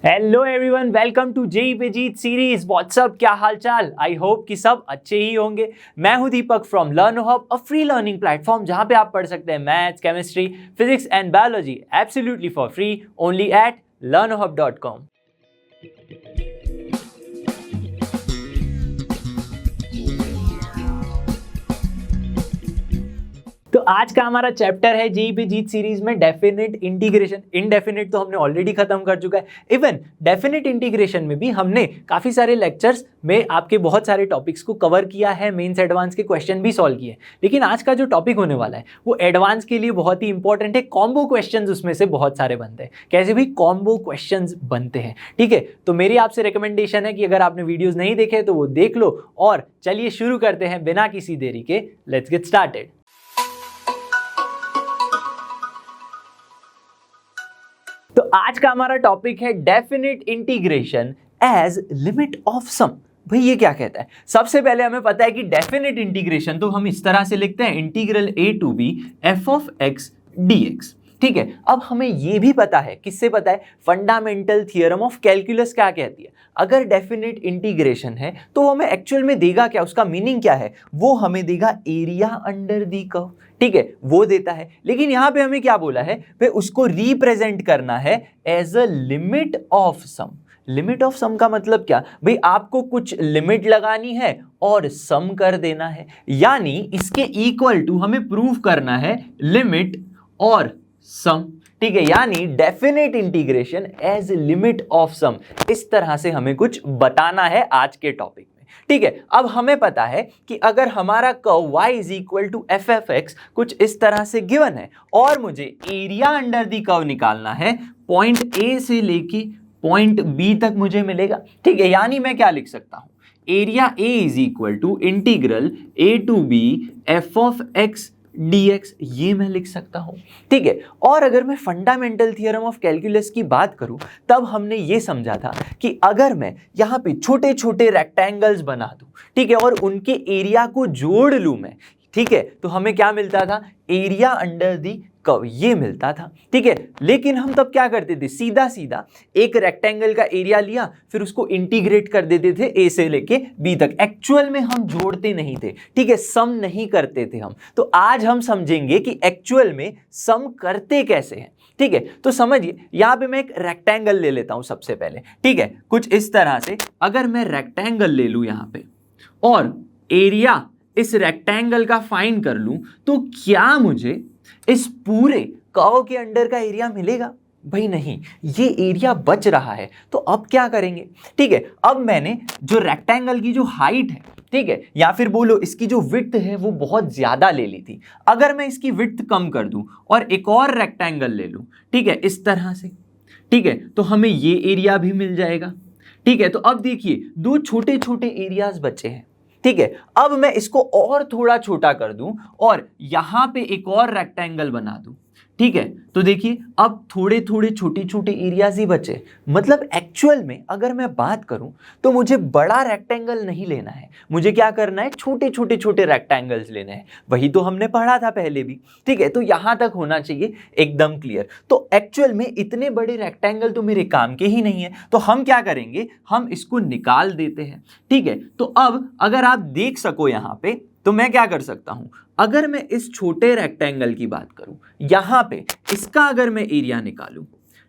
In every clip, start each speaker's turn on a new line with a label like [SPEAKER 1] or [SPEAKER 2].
[SPEAKER 1] Hello everyone, welcome to JEE पे जीत series. WhatsApp, क्या हालचाल? आई होप कि सब अच्छे ही होंगे। मैं हूं Deepak from Learn Hub, a free learning platform जहां पे आप पढ़ सकते हैं maths, chemistry, physics and biology absolutely for free only at learnhub.com। तो आज का हमारा चैप्टर है जेई पे जीत सीरीज में डेफिनेट इंटीग्रेशन। इनडेफिनेट तो हमने ऑलरेडी खत्म कर चुका है। इवन डेफिनेट इंटीग्रेशन में भी हमने काफी सारे लेक्चर्स में आपके बहुत सारे टॉपिक्स को कवर किया है, मेंस एडवांस के क्वेश्चन भी सॉल्व किए। लेकिन आज का जो टॉपिक होने वाला है वो एडवांस के लिए बहुत ही इंपॉर्टेंट है। कॉम्बो क्वेश्चंस उसमें से बहुत सारे बनते हैं। कैसे भी कॉम्बो क्वेश्चंस बनते हैं, ठीक है। तो मेरी आपसे रिकमेंडेशन है कि अगर आपने वीडियोस नहीं देखे तो वो देख लो। और चलिए शुरू करते हैं बिना किसी देरी के। Let's get started. तो आज का हमारा टॉपिक है definite integration as limit of sum. भाई ये क्या कहता है? सबसे पहले हमें पता है कि डेफिनेट इंटीग्रेशन तो हम इस तरह से लिखते हैं, integral a to b f of x dx। ठीक है, अब हमें ये भी पता है, किससे पता है? फंडामेंटल थियरम ऑफ कैलकुलस क्या कहती है? अगर डेफिनेट इंटीग्रेशन है तो हमें एक्चुअल में देगा क्या, उसका मीनिंग क्या है? वो हमें देगा एरिया अंडर दी कर्व। ठीक है, वो देता है। लेकिन यहां पे हमें क्या बोला है? भाई उसको रिप्रेजेंट करना है as a limit of sum. Limit of sum का मतलब क्या? भाई आपको कुछ लिमिट लगानी है और सम कर देना है, यानी इसके इक्वल टू हमें प्रूव करना है लिमिट और सम। ठीक है, यानी definite integration as limit of sum, इस तरह से हमें कुछ बताना है आज के टॉपिक में। ठीक है, अब हमें पता है कि अगर हमारा curve y is equal to f f x कुछ इस तरह से गिवन है और मुझे एरिया अंडर दी कर्व निकालना है, पॉइंट ए से लेके पॉइंट बी तक मुझे मिलेगा। ठीक है, यानी मैं क्या लिख सकता हूं? Area a is equal to integral a to b f of x dx, ये मैं लिख सकता हूं। ठीक है, और अगर मैं फंडामेंटल थियरम ऑफ कैलकुलस की बात करूं, तब हमने ये समझा था कि अगर मैं यहां पे छोटे छोटे रेक्टेंगल्स बना दूं, ठीक है, और उनके एरिया को जोड़ लूं मैं, ठीक है, तो हमें क्या मिलता था? एरिया अंडर दी कर्व, ये मिलता था। ठीक है, लेकिन हम तब क्या करते थे? सीधा सीधा एक रेक्टेंगल का एरिया लिया, फिर उसको इंटीग्रेट कर देते थे ए से लेके बी तक। एक्चुअल में हम जोड़ते नहीं थे, ठीक है, सम नहीं करते थे हम। तो आज हम समझेंगे कि एक्चुअल में सम करते कैसे हैं। ठीक है, तो समझिए, यहां पे मैं एक रेक्टेंगल ले लेता हूं सबसे पहले। ठीक है, कुछ इस तरह से अगर मैं रेक्टेंगल ले लूं यहां पे और एरिया इस रेक्टेंगल का फाइंड कर लूं, तो क्या मुझे इस पूरे कर्व के अंडर का एरिया मिलेगा? भाई नहीं, ये एरिया बच रहा है। तो अब क्या करेंगे? ठीक है, अब मैंने जो रेक्टेंगल की जो हाइट है, ठीक है, या फिर बोलो इसकी जो विड्थ है, वो बहुत ज्यादा ले ली थी। अगर मैं इसकी विड्थ कम कर दूं और एक और रेक्टेंगल ले लूं, ठीक है, इस तरह से, ठीक है, तो हमें ये एरिया भी मिल जाएगा। ठीक है, तो अब देखिए, दो छोटे छोटे एरियाज बचे हैं। ठीक है, अब मैं इसको और थोड़ा छोटा कर दूं और यहां पे एक और रेक्टेंगल बना दूं। ठीक है, तो देखिए अब थोड़े थोड़े छोटे छोटे एरियाज ही बचे। मतलब एक्चुअल में अगर मैं बात करूं तो मुझे बड़ा रेक्टेंगल नहीं लेना है, मुझे क्या करना है? छोटे छोटे छोटे रेक्टेंगल्स लेने हैं। वही तो हमने पढ़ा था पहले भी। ठीक है, तो यहां तक होना चाहिए एकदम क्लियर। तो एक्चुअल में इतने बड़े रेक्टेंगल तो मेरे काम के ही नहीं है, तो हम क्या करेंगे? हम इसको निकाल देते हैं। ठीक है, तो अब अगर आप देख सको यहां पे, तो मैं क्या कर सकता हूं? अगर मैं इस छोटे रेक्टेंगल की बात करूं, यहां पे इसका अगर मैं एरिया निकालूं,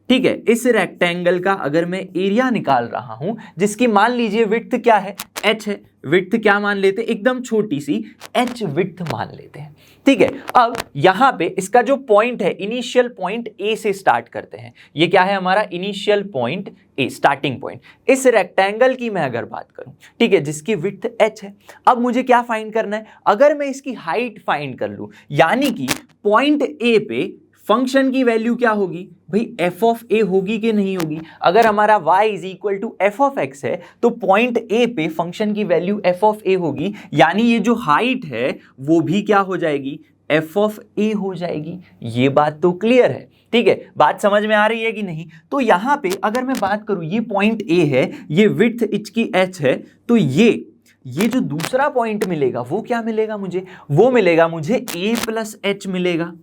[SPEAKER 1] ठीक है, इस रेक्टेंगल का अगर मैं एरिया निकाल रहा हूं, जिसकी मान लीजिए विड्थ क्या है? h है। विड्थ क्या मान लेते हैं? एकदम छोटी सी h विड्थ मान लेते हैं। ठीक है, अब यहां पे इसका जो पॉइंट है, इनिशियल पॉइंट ए से स्टार्ट करते हैं। ये क्या है हमारा? Initial point A, starting point. इस रेक्टेंगल की मैं अगर बात करूं, ठीक है, जिसकी विड्थ h है, अब मुझे क्या फाइंड करना है? अगर मैं इसकी हाइट फाइंड कर लूं, यानी कि पॉइंट ए पे फंक्शन की वैल्यू क्या होगी? भाई एफ ऑफ ए होगी कि नहीं होगी? अगर हमारा y is equal to f of x है, तो पॉइंट ए पे फंक्शन की वैल्यू एफ ऑफ ए होगी, यानी ये जो हाइट है वो भी क्या हो जाएगी? एफ ऑफ ए हो जाएगी। ये बात तो क्लियर है। ठीक है, बात समझ में आ रही है कि नहीं? तो यहां पे अगर मैं बात करूं, ये पॉइंट ए है, ये विड्थ इसकी h है, तो ये जो दूसरा पॉइंट मिलेगा वो क्या मिलेगा मुझे? वो मिलेगा मुझे a प्लस एच मिलेगा।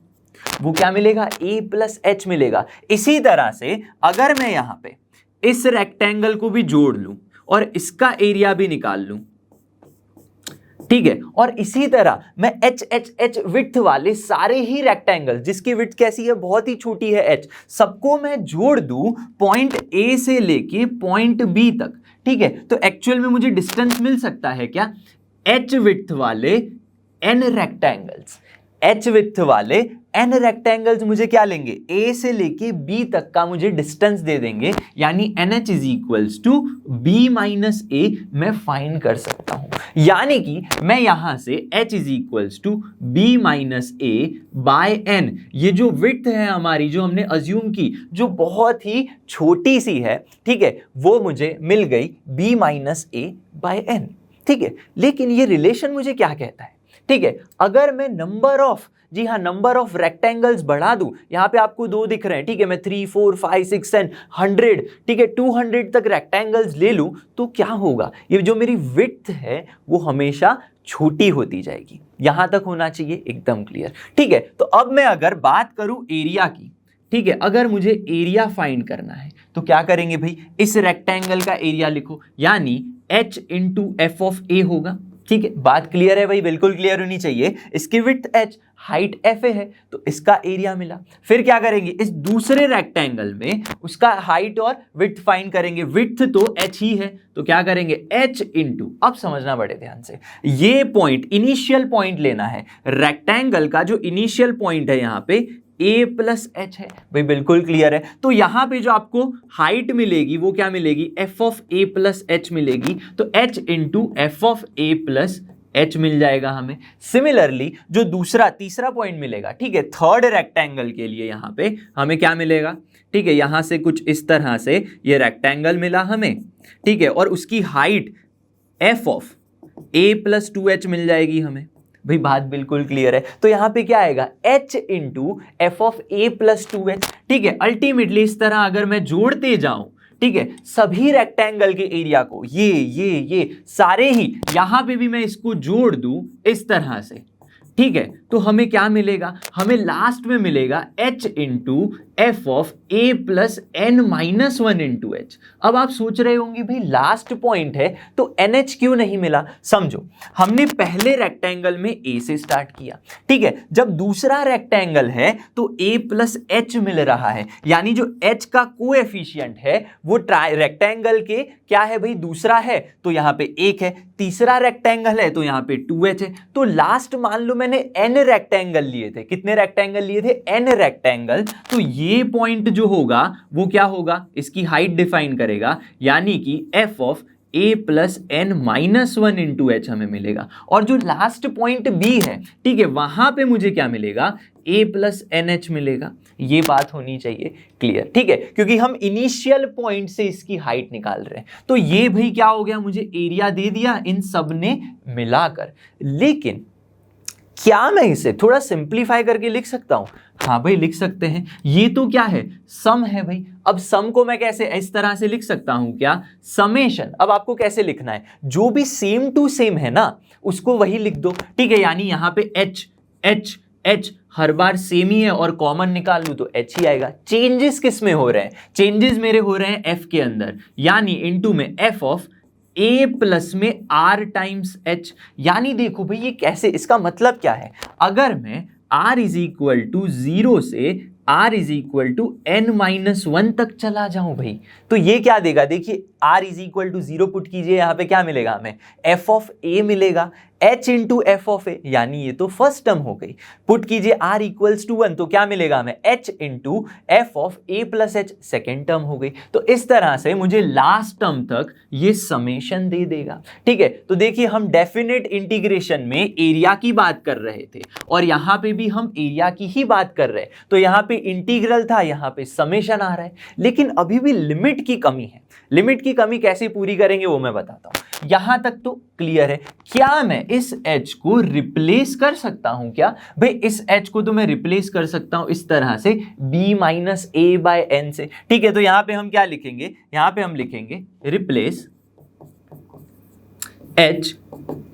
[SPEAKER 1] वो क्या मिलेगा? a प्लस एच मिलेगा। इसी तरह से अगर मैं यहां पे इस रेक्टेंगल को भी जोड़ लूं और इसका एरिया भी निकाल लूं, ठीक है, और इसी तरह मैं एच विड्थ वाले सारे ही रेक्टेंगल जिसकी विड्थ कैसी है, बहुत ही छोटी है एच, सबको मैं जोड़ दूं पॉइंट ए से लेके पॉइंट बी तक, ठीक है। तो एक्चुअल में मुझे डिस्टेंस मिल सकता है क्या, एच विड्थ वाले एन रेक्टेंगल्स, एच विड्थ वाले एन रेक्टेंगल्स मुझे क्या लेंगे, ए से लेके बी तक का मुझे डिस्टेंस दे देंगे, यानी n h is equals to b minus a मैं फाइंड कर सकता हूं। यानी कि मैं यहां से h is equals to b minus a by n, ये जो विड्थ है हमारी जो हमने अज्यूम की, जो बहुत ही छोटी सी है, ठीक है, वो मुझे मिल गई b minus a by N, ठीक है। लेकिन ये रिलेशन मुझे क्या कहता है, ठीक है, अगर मैं नंबर ऑफ, जी हाँ, नंबर ऑफ रेक्टेंगल्स बढ़ा दूं, यहां पे आपको 2 दिख रहे हैं, ठीक है, मैं 3 4 5 6 एंड 100, ठीक है, 200 तक रेक्टेंगल्स ले लूं तो क्या होगा, ये जो मेरी विड्थ है वो हमेशा छोटी होती जाएगी। यहां तक होना चाहिए एकदम क्लियर, ठीक है। तो अब मैं अगर बात करूं एरिया की, ठीक है, अगर मुझे एरिया फाइंड करना है तो क्या करेंगे भाई, इस रेक्टेंगल का एरिया लिखो, यानी h इंटू एफ ऑफ ए होगा, ठीक है। बात क्लियर है भाई, बिल्कुल क्लियर होनी चाहिए। इसकी विड्थ h, हाइट एफ है, तो इसका एरिया मिला। फिर क्या करेंगे, इस दूसरे रेक्टेंगल में उसका हाइट और विड्थ फाइंड करेंगे, विड्थ तो h ही है, तो क्या करेंगे h इंटू, अब समझना बड़े ध्यान से, ये पॉइंट इनिशियल पॉइंट लेना है, रेक्टेंगल का जो इनिशियल पॉइंट है यहां पे a प्लस एच है, भाई बिल्कुल क्लियर है। तो यहां पे जो आपको हाइट मिलेगी वो क्या मिलेगी, f of a plus h मिलेगी, तो h into f of a plus h मिल जाएगा हमें। सिमिलरली जो दूसरा तीसरा पॉइंट मिलेगा, ठीक है, थर्ड रेक्टेंगल के लिए यहां पे हमें क्या मिलेगा, ठीक है, यहां से कुछ इस तरह से ये रेक्टेंगल मिला हमें, ठीक है, और उसकी height f of a plus 2h मिल जाएगी हमें। भाई बात बिल्कुल क्लियर है। तो यहां पे क्या आएगा, h into f of a plus 2h, ठीक है। अल्टीमेटली इस तरह अगर मैं जोड़ते जाऊं, ठीक है, सभी रेक्टेंगल के एरिया को, ये सारे ही, यहां पे भी मैं इसको जोड़ दूं इस तरह से, ठीक है, तो हमें क्या मिलेगा, हमें लास्ट में मिलेगा h into f of a plus n minus 1 into h. अब आप सोच रहे होंगे भाई लास्ट पॉइंट है तो NH क्यों नहीं मिला। समझो, हमने पहले रेक्टेंगल में A से स्टार्ट किया, ठीक है, जब दूसरा रेक्टेंगल है तो A प्लस एच मिल रहा है, यानी जो H का कोएफिशिएंट है वो रेक्टेंगल के क्या है भाई, दूसरा है, तो यहां पे 1 है, तीसरा रेक्टेंगल है तो यहां पे 2h है। तो लास्ट मान लो मैंने n रेक्टेंगल लिए थे, कितने रेक्टेंगल लिए थे, n रेक्टेंगल, तो ये पॉइंट जो होगा वो क्या होगा, इसकी हाइट डिफाइन करेगा, यानी कि f of a plus n minus 1 into h हमें मिलेगा। और जो लास्ट पॉइंट b है, ठीक है, वहां पे मुझे क्या मिलेगा, a प्लस एन एच मिलेगा। ये बात होनी चाहिए क्लियर, ठीक है, क्योंकि हम इनिशियल पॉइंट से इसकी हाइट निकाल रहे हैं। तो ये भाई क्या हो गया, मुझे एरिया दे दिया इन सब ने मिलाकर। लेकिन क्या मैं इसे थोड़ा सिंप्लीफाई करके लिख सकता हूं, हाँ भाई लिख सकते हैं। ये तो क्या है, सम है भाई। अब सम को मैं कैसे इस तरह से लिख सकता हूं क्या, समेशन। अब आपको कैसे लिखना है, जो भी सेम टू सेम है ना उसको वही लिख दो, ठीक है, यानी यहां पे h हर बार सेम ही है और कॉमन निकाल लूं तो h ही आएगा। चेंजेस किस में हो रहे हैं, चेंजेस मेरे हो रहे हैं f के अंदर, यानी इनटू में f ऑफ a प्लस में r टाइम्स h। यानी देखो भाई ये कैसे, इसका मतलब क्या है, अगर मैं r इज इक्वल टू 0 से r is equal to n minus 1 तक चला जाऊं भाई, तो ये क्या देगा, देखिए r is equal to 0 put कीजिए, यहां पे क्या मिलेगा हमें, f ऑफ a मिलेगा, h into f of a, यानी ये तो फर्स्ट टर्म हो गई। पुट कीजिए r इक्वल्स टू 1, तो क्या मिलेगा हमें, h into f of a plus H, second term हो गई। तो इस तरह से मुझे लास्ट टर्म तक ये समेशन दे देगा, ठीक है। तो देखिए हम डेफिनेट इंटीग्रेशन में एरिया की बात कर रहे थे और यहां पे भी हम एरिया की ही बात कर रहे हैं, तो यहां पे इंटीग्रल था, यहां पे समेशन आ रहा है, लेकिन अभी भी लिमिट की कमी है। लिमिट की कमी कैसे पूरी करेंगे वो मैं बताता हूं। यहां तक तो क्लियर है। क्या मैं इस h को रिप्लेस कर सकता हूं क्या, भाई इस h को तो मैं रिप्लेस कर सकता हूं इस तरह से b minus a by N से, ठीक है। तो यहां पे हम क्या लिखेंगे, यहां पे हम लिखेंगे replace h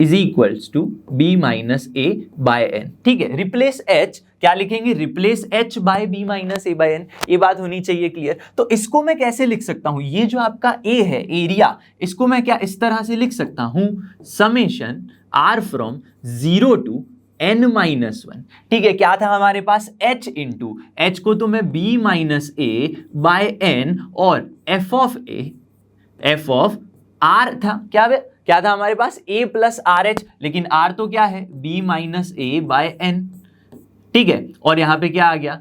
[SPEAKER 1] is equals to b minus a by n। ठीक है, रिप्लेस h क्या लिखेंगे, replace h by b minus a by n। ये बात होनी चाहिए क्लियर। तो इसको मैं कैसे लिख सकता हूं, ये जो आपका a है एरिया, इसको मैं क्या इस तरह से लिख सकता हूं, summation r from 0 to n minus 1। ठीक है, क्या था हमारे पास h इंटू h को तो मैं b minus a by n और f ऑफ r था, क्या था हमारे पास a प्लस आर एच, लेकिन r तो क्या है b minus a by n। ठीक है, और यहां पे क्या आ गया,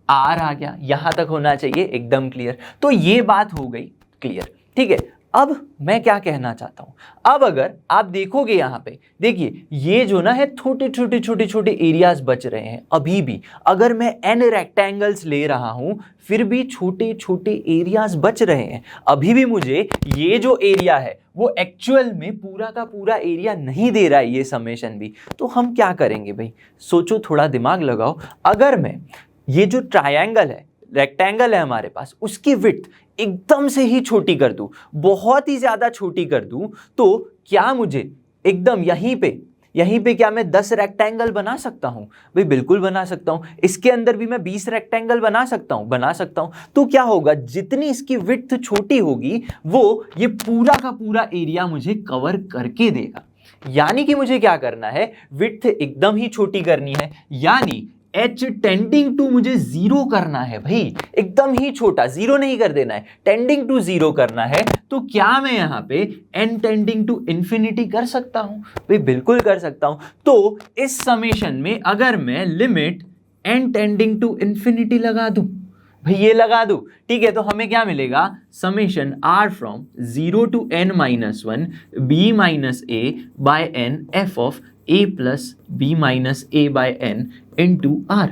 [SPEAKER 1] r आ गया। यहां तक होना चाहिए एकदम क्लियर। तो ये बात हो गई क्लियर। ठीक है, अब मैं क्या कहना चाहता हूं, अब अगर आप देखोगे यहां पे, देखिए ये जो ना है छोटे एरियाज बच रहे हैं अभी भी। अगर मैं n रेक्टेंगल्स ले रहा हूं फिर भी छोटे एरियाज बच रहे हैं अभी भी। मुझे ये जो एरिया है वो एक्चुअल में पूरा का पूरा एरिया नहीं दे रहा है ये समेशन भी। तो हम क्या करेंगे भाई, सोचो, थोड़ा दिमाग लगाओ। अगर मैं ये जो ट्रायंगल है, रेक्टेंगल है हमारे पास, उसकी विड्थ एकदम से ही छोटी कर दूं, बहुत ही ज्यादा छोटी कर दूं, तो क्या मुझे एकदम यहीं पे क्या मैं 10 रेक्टेंगल बना सकता हूं? भाई बिल्कुल बना सकता हूं। इसके अंदर भी मैं 20 रेक्टेंगल बना सकता हूं। तो क्या होगा, जितनी इसकी विड्थ छोटी होगी वो ये पूरा का पूरा एरिया मुझे कवर करके देगा। यानी कि मुझे क्या करना है, विड्थ एकदम ही छोटी करनी है, यानी h टेंडिंग टू मुझे 0 करना है भाई, एकदम ही छोटा, 0 नहीं कर देना है, टेंडिंग टू 0 करना है। तो क्या मैं यहां पे n टेंडिंग टू इंफिनिटी कर सकता हूं? भाई बिल्कुल कर सकता हूं। तो इस समेशन में अगर मैं limit n tending to infinity लगा दूं, भाई ये लगा दूं, ठीक है, तो हमें क्या मिलेगा, summation r from 0 to n minus 1 b minus a by n f of a plus b minus a by n into r।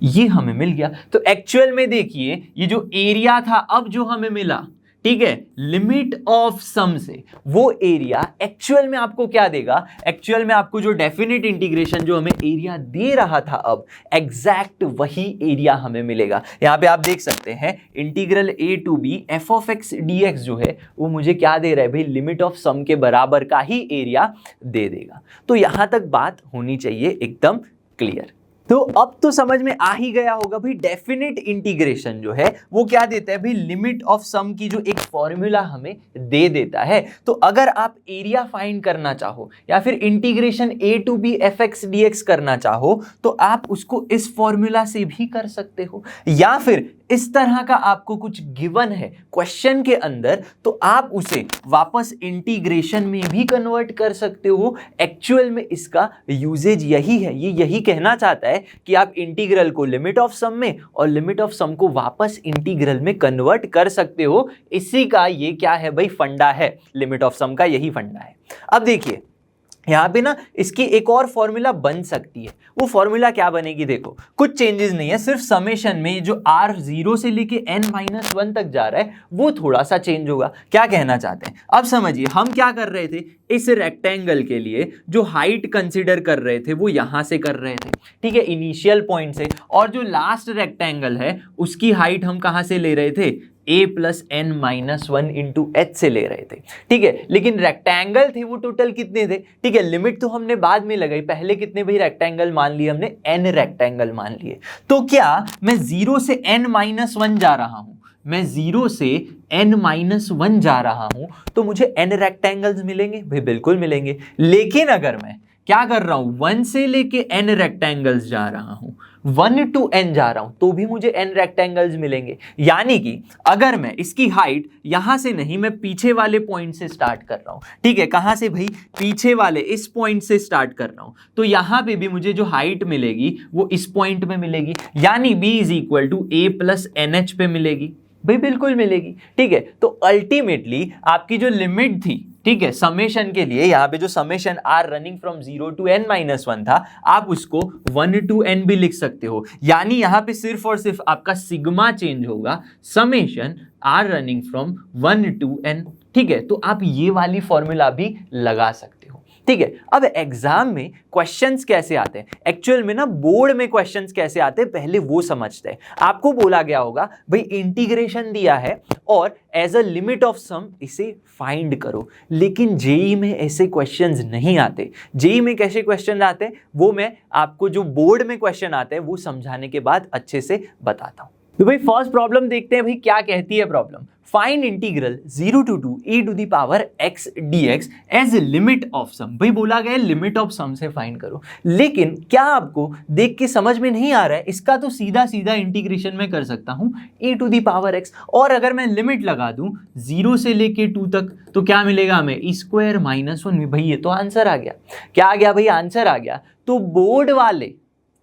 [SPEAKER 1] ये हमें मिल गया। तो एक्चुअल में देखिए ये जो एरिया था अब जो हमें मिला, ठीक है, लिमिट ऑफ सम से वो एरिया एक्चुअल में आपको क्या देगा, एक्चुअल में आपको जो डेफिनेट इंटीग्रेशन जो हमें एरिया दे रहा था अब एग्जैक्ट वही एरिया हमें मिलेगा। यहां पे आप देख सकते हैं integral a to b f of x dx जो है वो मुझे क्या दे रहा है भाई, लिमिट ऑफ सम के बराबर का ही एरिया दे देगा। तो यहां तक बात होनी चाहिए एकदम क्लियर। तो अब तो समझ में आ ही गया होगा भाई, डेफिनेट इंटीग्रेशन जो है वो क्या देता है भाई, लिमिट ऑफ सम की जो एक फॉर्मूला हमें दे देता है। तो अगर आप एरिया फाइंड करना चाहो या फिर integration a to b fx dx करना चाहो तो आप उसको इस फॉर्मूला से भी कर सकते हो, या फिर इस तरह का आपको कुछ गिवन है क्वेश्चन के अंदर तो आप उसे वापस इंटीग्रेशन में भी कन्वर्ट कर सकते हो। एक्चुअल में इसका यूजेज यही है, ये यही कहना चाहता है कि आप इंटीग्रल को लिमिट ऑफ सम में और लिमिट ऑफ सम को वापस इंटीग्रल में कन्वर्ट कर सकते हो। इसी का ये क्या है भाई, फंडा है, लिमिट ऑफ सम का यही फंडा है। अब देखिए यहाँ पे ना इसकी एक और फॉर्मूला बन सकती है। वो फॉर्मूला क्या बनेगी, देखो कुछ चेंजेस नहीं है, सिर्फ समेशन में जो r 0 से लेके n-1 तक जा रहा है वो थोड़ा सा चेंज होगा। क्या कहना चाहते हैं, अब समझिए हम क्या कर रहे थे, इस रेक्टेंगल के लिए जो हाइट कंसीडर कर रहे थे वो यहां से कर रहे थे, ठीक है, इनिशियल पॉइंट से, और जो लास्ट रेक्टेंगल है उसकी हाइट हम कहां से ले रहे थे, a plus n minus 1 into H से ले रहे थे, ठीक है। लेकिन रेक्टेंगल थे वो टोटल कितने थे, ठीक है, लिमिट तो हमने बाद में लगाई, पहले कितने भाई रेक्टेंगल मान लिए हमने, n रेक्टेंगल मान लिए। तो क्या मैं 0 से n माइनस 1 जा रहा हूं, मैं 0 से n-1 जा रहा हूं तो मुझे n रेक्टेंगल्स मिलेंगे, भाई बिल्कुल मिलेंगे। लेकिन अगर मैं क्या कर रहा हूं, 1 से लेके n रेक्टेंगल्स जा रहा हूं, 1 to n जा रहा हूं तो भी मुझे n रेक्टेंगल्स मिलेंगे। यानी कि अगर मैं इसकी हाइट यहां से नहीं, मैं पीछे वाले पॉइंट से स्टार्ट कर रहा हूं, ठीक है, कहां से भाई, पीछे वाले इस पॉइंट से स्टार्ट कर रहा हूं, तो यहां पे भी मुझे जो हाइट मिलेगी वो इस पॉइंट में मिलेगी, यानी b is equal to a plus NH पे मिलेगी, भाई बिल्कुल मिलेगी, ठीक है। तो अल्टीमेटली आपकी जो लिमिट थी, ठीक है, समेशन के लिए यहाँ पे जो summation r running from 0 to n-1 था, आप उसको 1 to n भी लिख सकते हो। यानी यहाँ पे सिर्फ और सिर्फ आपका सिग्मा चेंज होगा, summation r running from 1 to n, ठीक है। तो आप ये वाली फॉर्मूला भी लगा सकते हो, ठीक है। अब एग्जाम में क्वेश्चंस कैसे आते हैं, एक्चुअल में ना बोर्ड में क्वेश्चंस कैसे आते हैं, पहले वो समझते हैं। आपको बोला गया होगा भाई इंटीग्रेशन दिया है और एज अ लिमिट ऑफ सम इसे फाइंड करो, लेकिन जेई में ऐसे क्वेश्चंस नहीं आते। जेई में कैसे क्वेश्चन आते हैं वो मैं आपको जो बोर्ड में क्वेश्चन आते हैं वो समझाने के बाद अच्छे से बताता हूं। तो भाई फर्स्ट प्रॉब्लम देखते हैं भाई क्या कहती है problem. Find integral 0 to 2 e to the power x dx as limit of sum. भाई बोला गया लिमिट ऑफ सम से फाइंड करो, लेकिन क्या आपको देख के समझ में नहीं आ रहा है, इसका तो सीधा सीधा इंटीग्रेशन में कर सकता हूं e to the power x, और अगर मैं लिमिट लगा दूं 0 से लेके 2 तक तो क्या मिलेगा हमें e स्क्वायर माइनस 1। भाई ये तो आंसर आ गया। क्या आ गया भाई, आंसर आ गया। तो बोर्ड वाले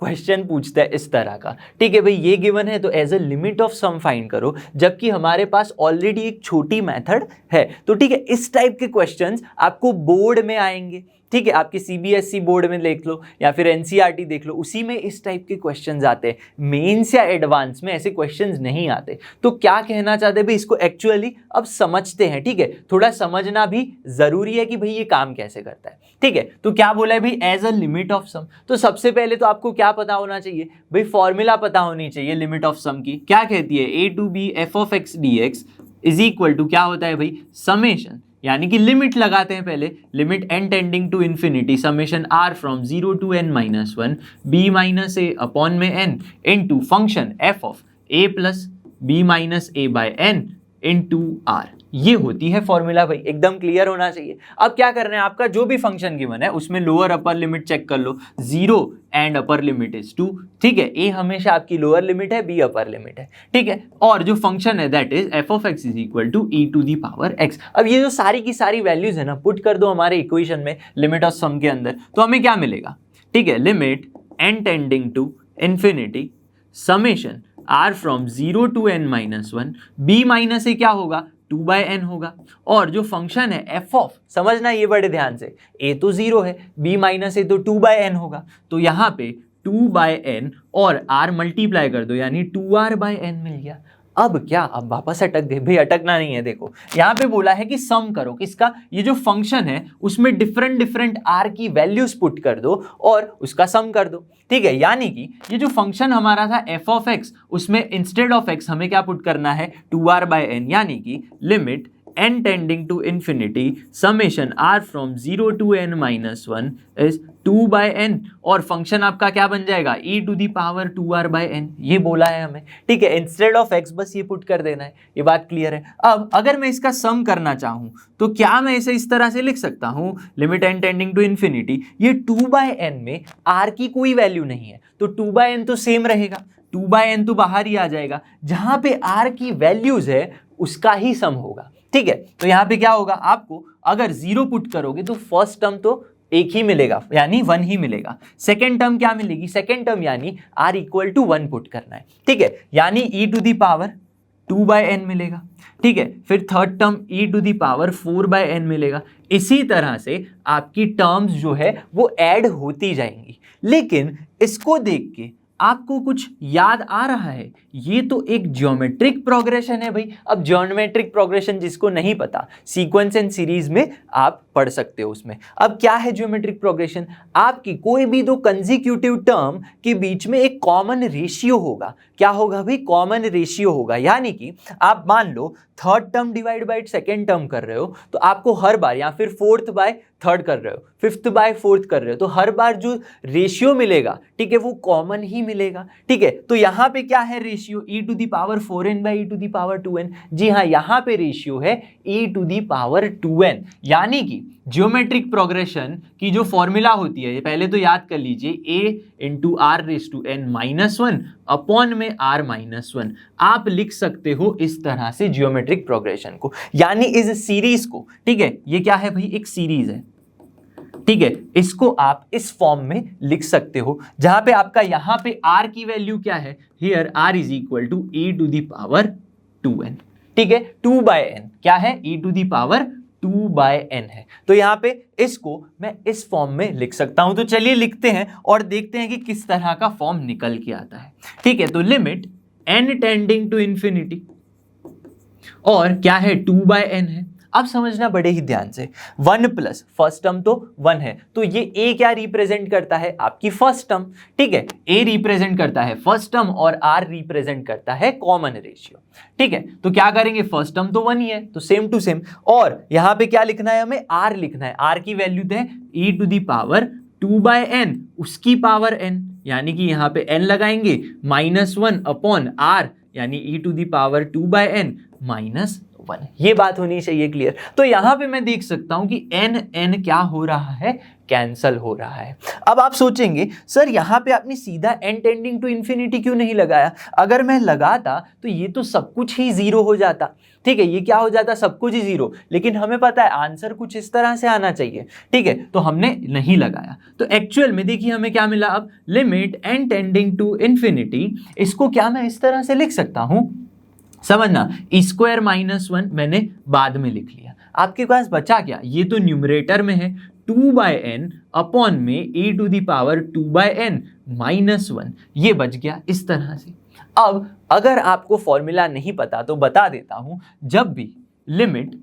[SPEAKER 1] क्वेश्चन पूछता है इस तरह का, ठीक है भाई ये गिवन है तो as a limit of sum find करो, जबकि हमारे पास ऑलरेडी एक छोटी मेथड है। तो ठीक है, इस टाइप के क्वेश्चंस आपको बोर्ड में आएंगे, ठीक है, आपके सीबीएसई बोर्ड में देख लो या फिर एनसीईआरटी देख लो, उसी में इस टाइप के क्वेश्चंस आते हैं। मेंस या एडवांस में ऐसे क्वेश्चंस नहीं आते। तो क्या कहना चाहते हैं भाई, इसको एक्चुअली अब समझते हैं, ठीक है, थोड़ा समझना भी जरूरी है कि भाई ये काम कैसे करता है, ठीक है। तो क्या बोला है भाई, एज अ लिमिट ऑफ सम। तो सबसे पहले तो आपको क्या पता होना चाहिए भाई, फॉर्मूला पता होनी चाहिए लिमिट ऑफ सम की। क्या कहती है, a to b f of x dx is equal to क्या होता है भाई, समेशन, यानी कि लिमिट लगाते हैं पहले, limit n tending to infinity summation r from 0 to n minus 1 b minus a upon में n into function f of a plus b minus a by n into r। ये होती है formula भाई, एकदम clear होना चाहिए। अब क्या करना है, आपका जो भी फंक्शन गिवन है उसमें लोअर अपर लिमिट चेक कर लो, 0 एंड अपर लिमिट इज 2, ठीक है, a हमेशा आपकी लोअर लिमिट है, b अपर लिमिट है, ठीक है। और जो फंक्शन है that is f of x is equal to e to the power x। अब ये जो सारी की सारी वैल्यूज है ना पुट कर दो हमारे इक्वेशन में लिमिट ऑफ सम के अंदर, तो हमें क्या मिलेगा, ठीक है, limit n tending to infinity summation r from 0 to n minus 1 b minus a क्या होगा, 2/n होगा। और जो फंक्शन है f ऑफ, समझना ये बड़े ध्यान से, a तो 0 है, b माइनस a तो 2/n होगा, तो यहाँ पे 2/n और r मल्टीप्लाई कर दो यानी 2r/n मिल गया। अब क्या, अब वापस अटक गए भाई, अटकना नहीं है। देखो यहाँ पे बोला है कि सम करो किसका, ये जो फंक्शन है उसमें डिफरेंट डिफरेंट r की वैल्यूज पुट कर दो और उसका सम कर दो, ठीक है। यानी कि ये जो फंक्शन हमारा था f ऑफ x, उसमें इंस्टेड ऑफ x हमें क्या पुट करना है, 2r/n, यानी कि limit n tending to infinity summation r from 0 to n minus 1 is 2/n, और फंक्शन आपका क्या बन जाएगा, e to the power 2r/n। ये बोला है हमें, ठीक है, इंस्टेड ऑफ x बस ये पुट कर देना है। ये बात क्लियर है। अब अगर मैं इसका सम करना चाहूं तो क्या मैं इसे इस तरह से लिख सकता हूं, limit n tending to infinity, ये 2/n में r की कोई वैल्यू नहीं है तो 2/n तो सेम रहेगा, 2/n तो बाहर ही आ जाएगा, जहां पे r की वैल्यूज है उसका ही सम होगा, ठीक है। तो यहाँ पे क्या होगा, आपको अगर 0 पुट करोगे तो फर्स्ट टर्म तो एक ही मिलेगा यानी 1 ही मिलेगा, सेकेंड टर्म क्या मिलेगी, सेकेंड टर्म यानी r इक्वल टू 1 पुट करना है, ठीक है, यानी e to the power 2/n मिलेगा, ठीक है। फिर third term e to the power 4/n मिलेगा। इसी तरह से आपकी टर्म्स जो है वो ऐड होती जाएंगी। लेकिन इसको देख के आपको कुछ याद आ रहा है, ये तो एक ज्योमेट्रिक प्रोग्रेशन है भाई। अब ज्योमेट्रिक प्रोग्रेशन जिसको नहीं पता, सीक्वेंस एंड सीरीज में आप पढ़ सकते हो उसमें। अब क्या है ज्योमेट्रिक प्रोग्रेशन, आपकी कोई भी दो कंसेक्यूटिव टर्म के बीच में एक कॉमन रेशियो होगा। क्या होगा भाई, कॉमन रेशियो होगा। यानी कि आप मान लो third term divide by second term कर रहे हो तो आपको हर बार, या फिर फोर्थ बाय थर्ड कर रहे हो, फिफ्थ बाय फोर्थ कर रहे हो, तो हर बार जो रेशियो मिलेगा, ठीक है, वो कॉमन ही मिलेगा, ठीक है। तो यहाँ पे क्या है ratio, e to the power 4n by e to the power 2n। जी हाँ, यहाँ पे रेशियो है e to the power 2n। यानी कि ज्योमेट्रिक प्रोग्रेशन की जो फॉर्मूला होती है, पहले तो याद कर लीजिए, a into r raise to n minus 1 upon में r माइनस 1। आप लिख सकते हो इस तरह से ज्योमेट्रिक प्रोग्रेशन को, यानी इस सीरीज को, ठीक है, ये क्या है भाई, एक सीरीज है, ठीक है, इसको आप इस फॉर्म में लिख सकते हो, जहां पे आपका यहां पे r की वैल्यू क्या है, here r is equal to e to the power 2n, ठीक है, 2/n क्या है, e to the power 2/n है। तो यहाँ पे इसको मैं इस फॉर्म में लिख सकता हूं। तो चलिए लिखते हैं और देखते हैं कि किस तरह का फॉर्म निकल के आता है, ठीक है। तो limit n tending to infinity, और क्या है 2/n है, अब समझना बड़े ही ध्यान से, 1 प्लस फर्स्ट टर्म तो 1 है, तो ये a क्या रिप्रेजेंट करता है, आपकी फर्स्ट टर्म, ठीक है, a रिप्रेजेंट करता है फर्स्ट टर्म और r रिप्रेजेंट करता है कॉमन रेशियो, ठीक है। तो क्या करेंगे, फर्स्ट टर्म तो 1 ही है तो सेम टू सेम, और यहां पे क्या लिखना है, हमें r लिखना है, r की वैल्यू है e⁻²n, उसकी पावर n, यानी कि यहां पे n लगाएंगे -1 अपॉन r, यानी e⁻² -1, ये बात होनी चाहिए क्लियर। तो यहां पे मैं देख सकता हूं कि n क्या हो रहा है, कैंसल हो रहा है। अब आप सोचेंगे सर यहां पे आपने सीधा n टेंडिंग टू इंफिनिटी क्यों नहीं लगाया, अगर मैं लगाता तो ये तो सब कुछ ही जीरो हो जाता, ठीक है, ये क्या हो जाता, सब कुछ ही जीरो, लेकिन हमें पता है आंसर कुछ इस तरह से आना चाहिए, ठीक है, तो हमने नहीं लगाया। तो एक्चुअल में देखिए हमें क्या मिला, अब limit n tending to infinity, इसको क्या मैं इस तरह से लिख सकता हूं, समझना, स्क्वायर -1 मैंने बाद में लिख लिया, आपके पास बचा क्या, ये तो न्यूमरेटर में है 2/n अपॉन में e⁻² -1, ये बच गया इस तरह से। अब अगर आपको फॉर्मूला नहीं पता तो बता देता हूं, जब भी लिमिट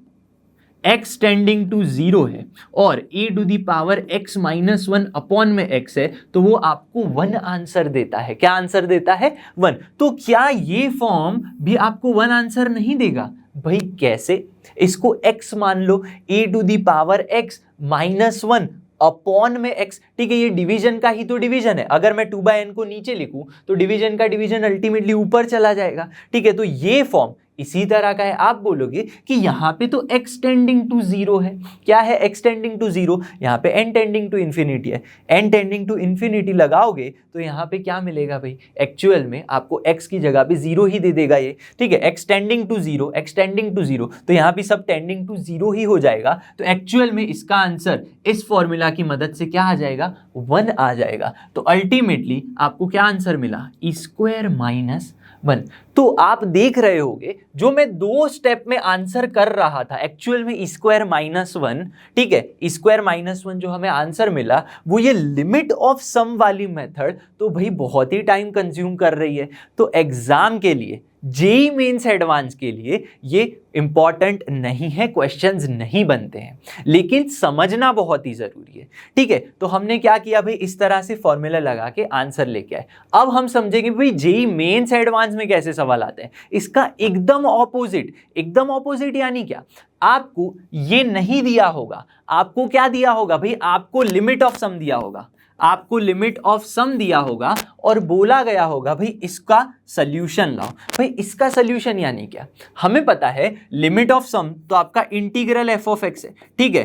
[SPEAKER 1] x टेंडिंग टू 0 है और e⁻x -1 अपॉन में x है तो वो आपको 1 आंसर देता है, क्या आंसर देता है, 1। तो क्या ये फॉर्म भी आपको 1 आंसर नहीं देगा, भाई कैसे, इसको x मान लो, e⁻x -1 अपॉन में x, ठीक है, ये डिवीजन का ही तो डिवीजन है, अगर मैं 2/n को नीचे लिखूं तो डिवीजन का डिवीजन अल्टीमेटली ऊपर चला जाएगा, ठीक है। तो ये फॉर्म इसी तरह का है, आप बोलोगे कि यहां पे तो x टेंडिंग टू 0 है, क्या है x टेंडिंग टू 0, यहां पे n टेंडिंग टू इंफिनिटी है, n टेंडिंग टू इंफिनिटी लगाओगे तो यहां पे क्या मिलेगा भाई, एक्चुअल में आपको x की जगह पे 0 ही दे देगा ये, ठीक है, x tending to 0, x tending to 0, तो यहां पे सब टेंडिंग टू 0 ही हो जाएगा, तो एक्चुअल में इसका आंसर इस फॉर्मूला की मदद से क्या आ जाएगा, 1 आ जाएगा। तो अल्टीमेटली आपको क्या आंसर मिला, e² -1। तो आप देख रहे होगे जो मैं 2 स्टेप में आंसर कर रहा था, एक्चुअल में e² -1, ठीक है, e² -1 जो हमें आंसर मिला वो ये लिमिट ऑफ सम वाली मेथड तो भाई बहुत ही टाइम कंज्यूम कर रही है। तो एग्जाम के लिए, जेईई मेंस एडवांस के लिए ये इंपॉर्टेंट नहीं है, क्वेश्चंस नहीं बनते हैं, लेकिन समझना बहुत ही जरूरी है, ठीक है। तो हमने क्या किया भाई, इस तरह से फॉर्मूला लगा के आंसर लेके आए। अब हम समझेंगे भाई जेईई मेंस एडवांस में कैसे सवाल आते हैं। इसका एकदम ऑपोजिट यानी क्या, आपको ये नहीं दिया होगा, आपको क्या दिया होगा भाई, आपको लिमिट ऑफ सम दिया होगा, आपको लिमिट ऑफ सम दिया होगा और बोला गया होगा भाई इसका सॉल्यूशन लाओ। भाई इसका सॉल्यूशन यानी क्या, हमें पता है लिमिट ऑफ सम तो आपका इंटीग्रल एफ ऑफ एक्स है, ठीक है,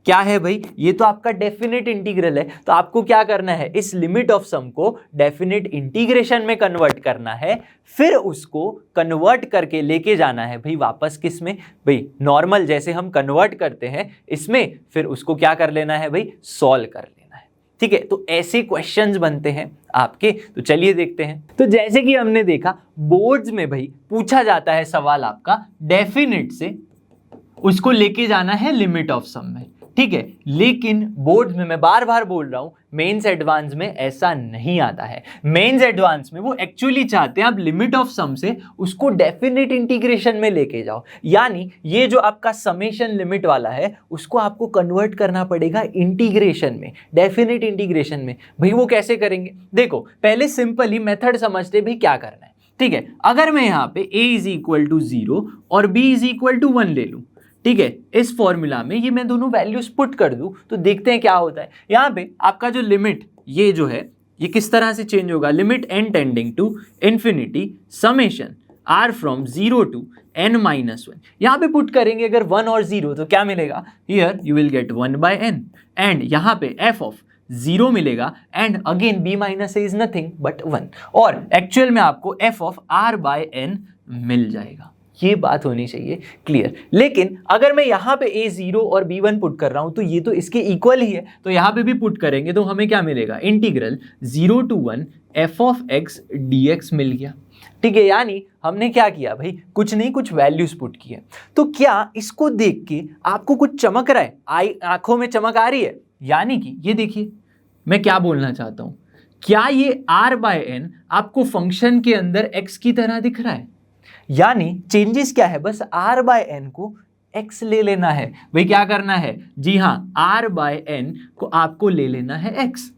[SPEAKER 1] क्या है भाई, ये तो आपका डेफिनेट इंटीग्रल है। तो आपको क्या करना है, इस लिमिट ऑफ सम को डेफिनेट इंटीग्रेशन में कन्वर्ट करना है, फिर उसको कन्वर्ट करके लेके जाना है भाई वापस किस में, भाई नॉर्मल जैसे हम कन्वर्ट करते हैं इसमें, फिर उसको क्या कर लेना है भाई, सॉल्व कर लेना है, ठीक है। तो ऐसे क्वेश्चंस बनते हैं आपके। तो चलिए देखते हैं। तो जैसे कि हमने देखा बोर्ड्स में भाई पूछा जाता है सवाल आपका डेफिनेट से, उसको लेके जाना है लिमिट ऑफ सम में, ठीक है, लेकिन बोर्ड्स में मैं बार बार बोल रहा हूं मेंस एडवांस में ऐसा नहीं आता है। मेंस एडवांस में वो एक्चुअली चाहते हैं आप लिमिट ऑफ सम से उसको डेफिनेट इंटीग्रेशन में लेके जाओ, यानी ये जो आपका समेशन लिमिट वाला है उसको आपको कन्वर्ट करना पड़ेगा इंटीग्रेशन में, डेफिनेट इंटीग्रेशन में। भाई वो कैसे करेंगे, देखो पहले सिंपली मेथड समझते भाई क्या करना है, ठीक है। अगर मैं यहाँ पे a = 0 और b = 1 ले लूं, ठीक है, इस फॉर्मूला में ये मैं दोनों वैल्यूज पुट कर दूं तो देखते हैं क्या होता है। यहाँ पे आपका जो लिमिट ये जो है ये किस तरह से चेंज होगा, limit n tending to infinity summation r from 0 to n - 1, यहाँ पे पुट करेंगे अगर 1 और 0 तो क्या मिलेगा, here you will get 1/n and यहाँ पे f ऑफ 0 मिलेगा and again b - a is nothing but 1, और एक्चुअल में आपको f ऑफ r/n मिल जाएगा। ये बात होनी चाहिए क्लियर। लेकिन अगर मैं यहाँ पे a0 और b1 पुट कर रहा हूँ तो ये तो इसके इक्वल ही है, तो यहाँ पे भी पुट करेंगे तो हमें क्या मिलेगा, integral 0 to 1 f of x dx मिल गया, ठीक है। यानी हमने क्या किया भाई, कुछ नहीं कुछ वैल्यूज पुट किए। तो क्या इसको देख के आपको कुछ चमक रहा है, आंखों में चमक आ रही है, यानी कि ये देखिए मैं क्या बोलना चाहता हूँ, क्या ये r/n आपको फंक्शन के अंदर x की तरह दिख रहा है, यानी चेंजेस क्या है, बस r/n को x ले लेना है। भाई क्या करना है, जी हाँ, r/n को आपको ले लेना है x।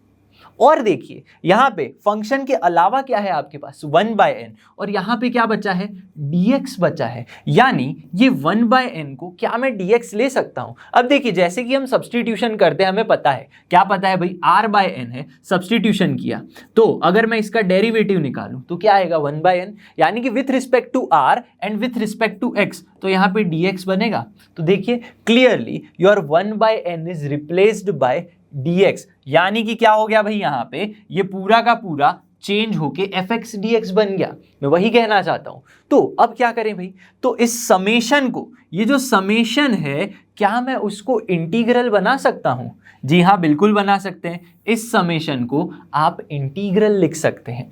[SPEAKER 1] और देखिए यहां पे फंक्शन के अलावा क्या है आपके पास 1/n, और यहां पे क्या बचा है, dx बचा है। यानी ये 1/n को क्या मैं dx ले सकता हूं। अब देखिए जैसे कि हम सब्सटीट्यूशन करते हैं, हमें पता है, क्या पता है भाई, r/n है, सब्सटीट्यूशन किया तो अगर मैं इसका डेरिवेटिव निकालूं तो क्या आएगा 1/n, यानी कि with respect to r and with respect to x, तो यहां पे dx बनेगा। तो देखिए clearly your 1/n is replaced by dx, यानी कि क्या हो गया भाई, यहां पे ये पूरा का पूरा चेंज होके fx dx बन गया। मैं वही कहना चाहता हूं। तो अब क्या करें भाई, तो इस समेशन को, ये जो समेशन है, क्या मैं उसको इंटीग्रल बना सकता हूं। जी हाँ, बिल्कुल बना सकते हैं। इस समेशन को आप इंटीग्रल लिख सकते हैं,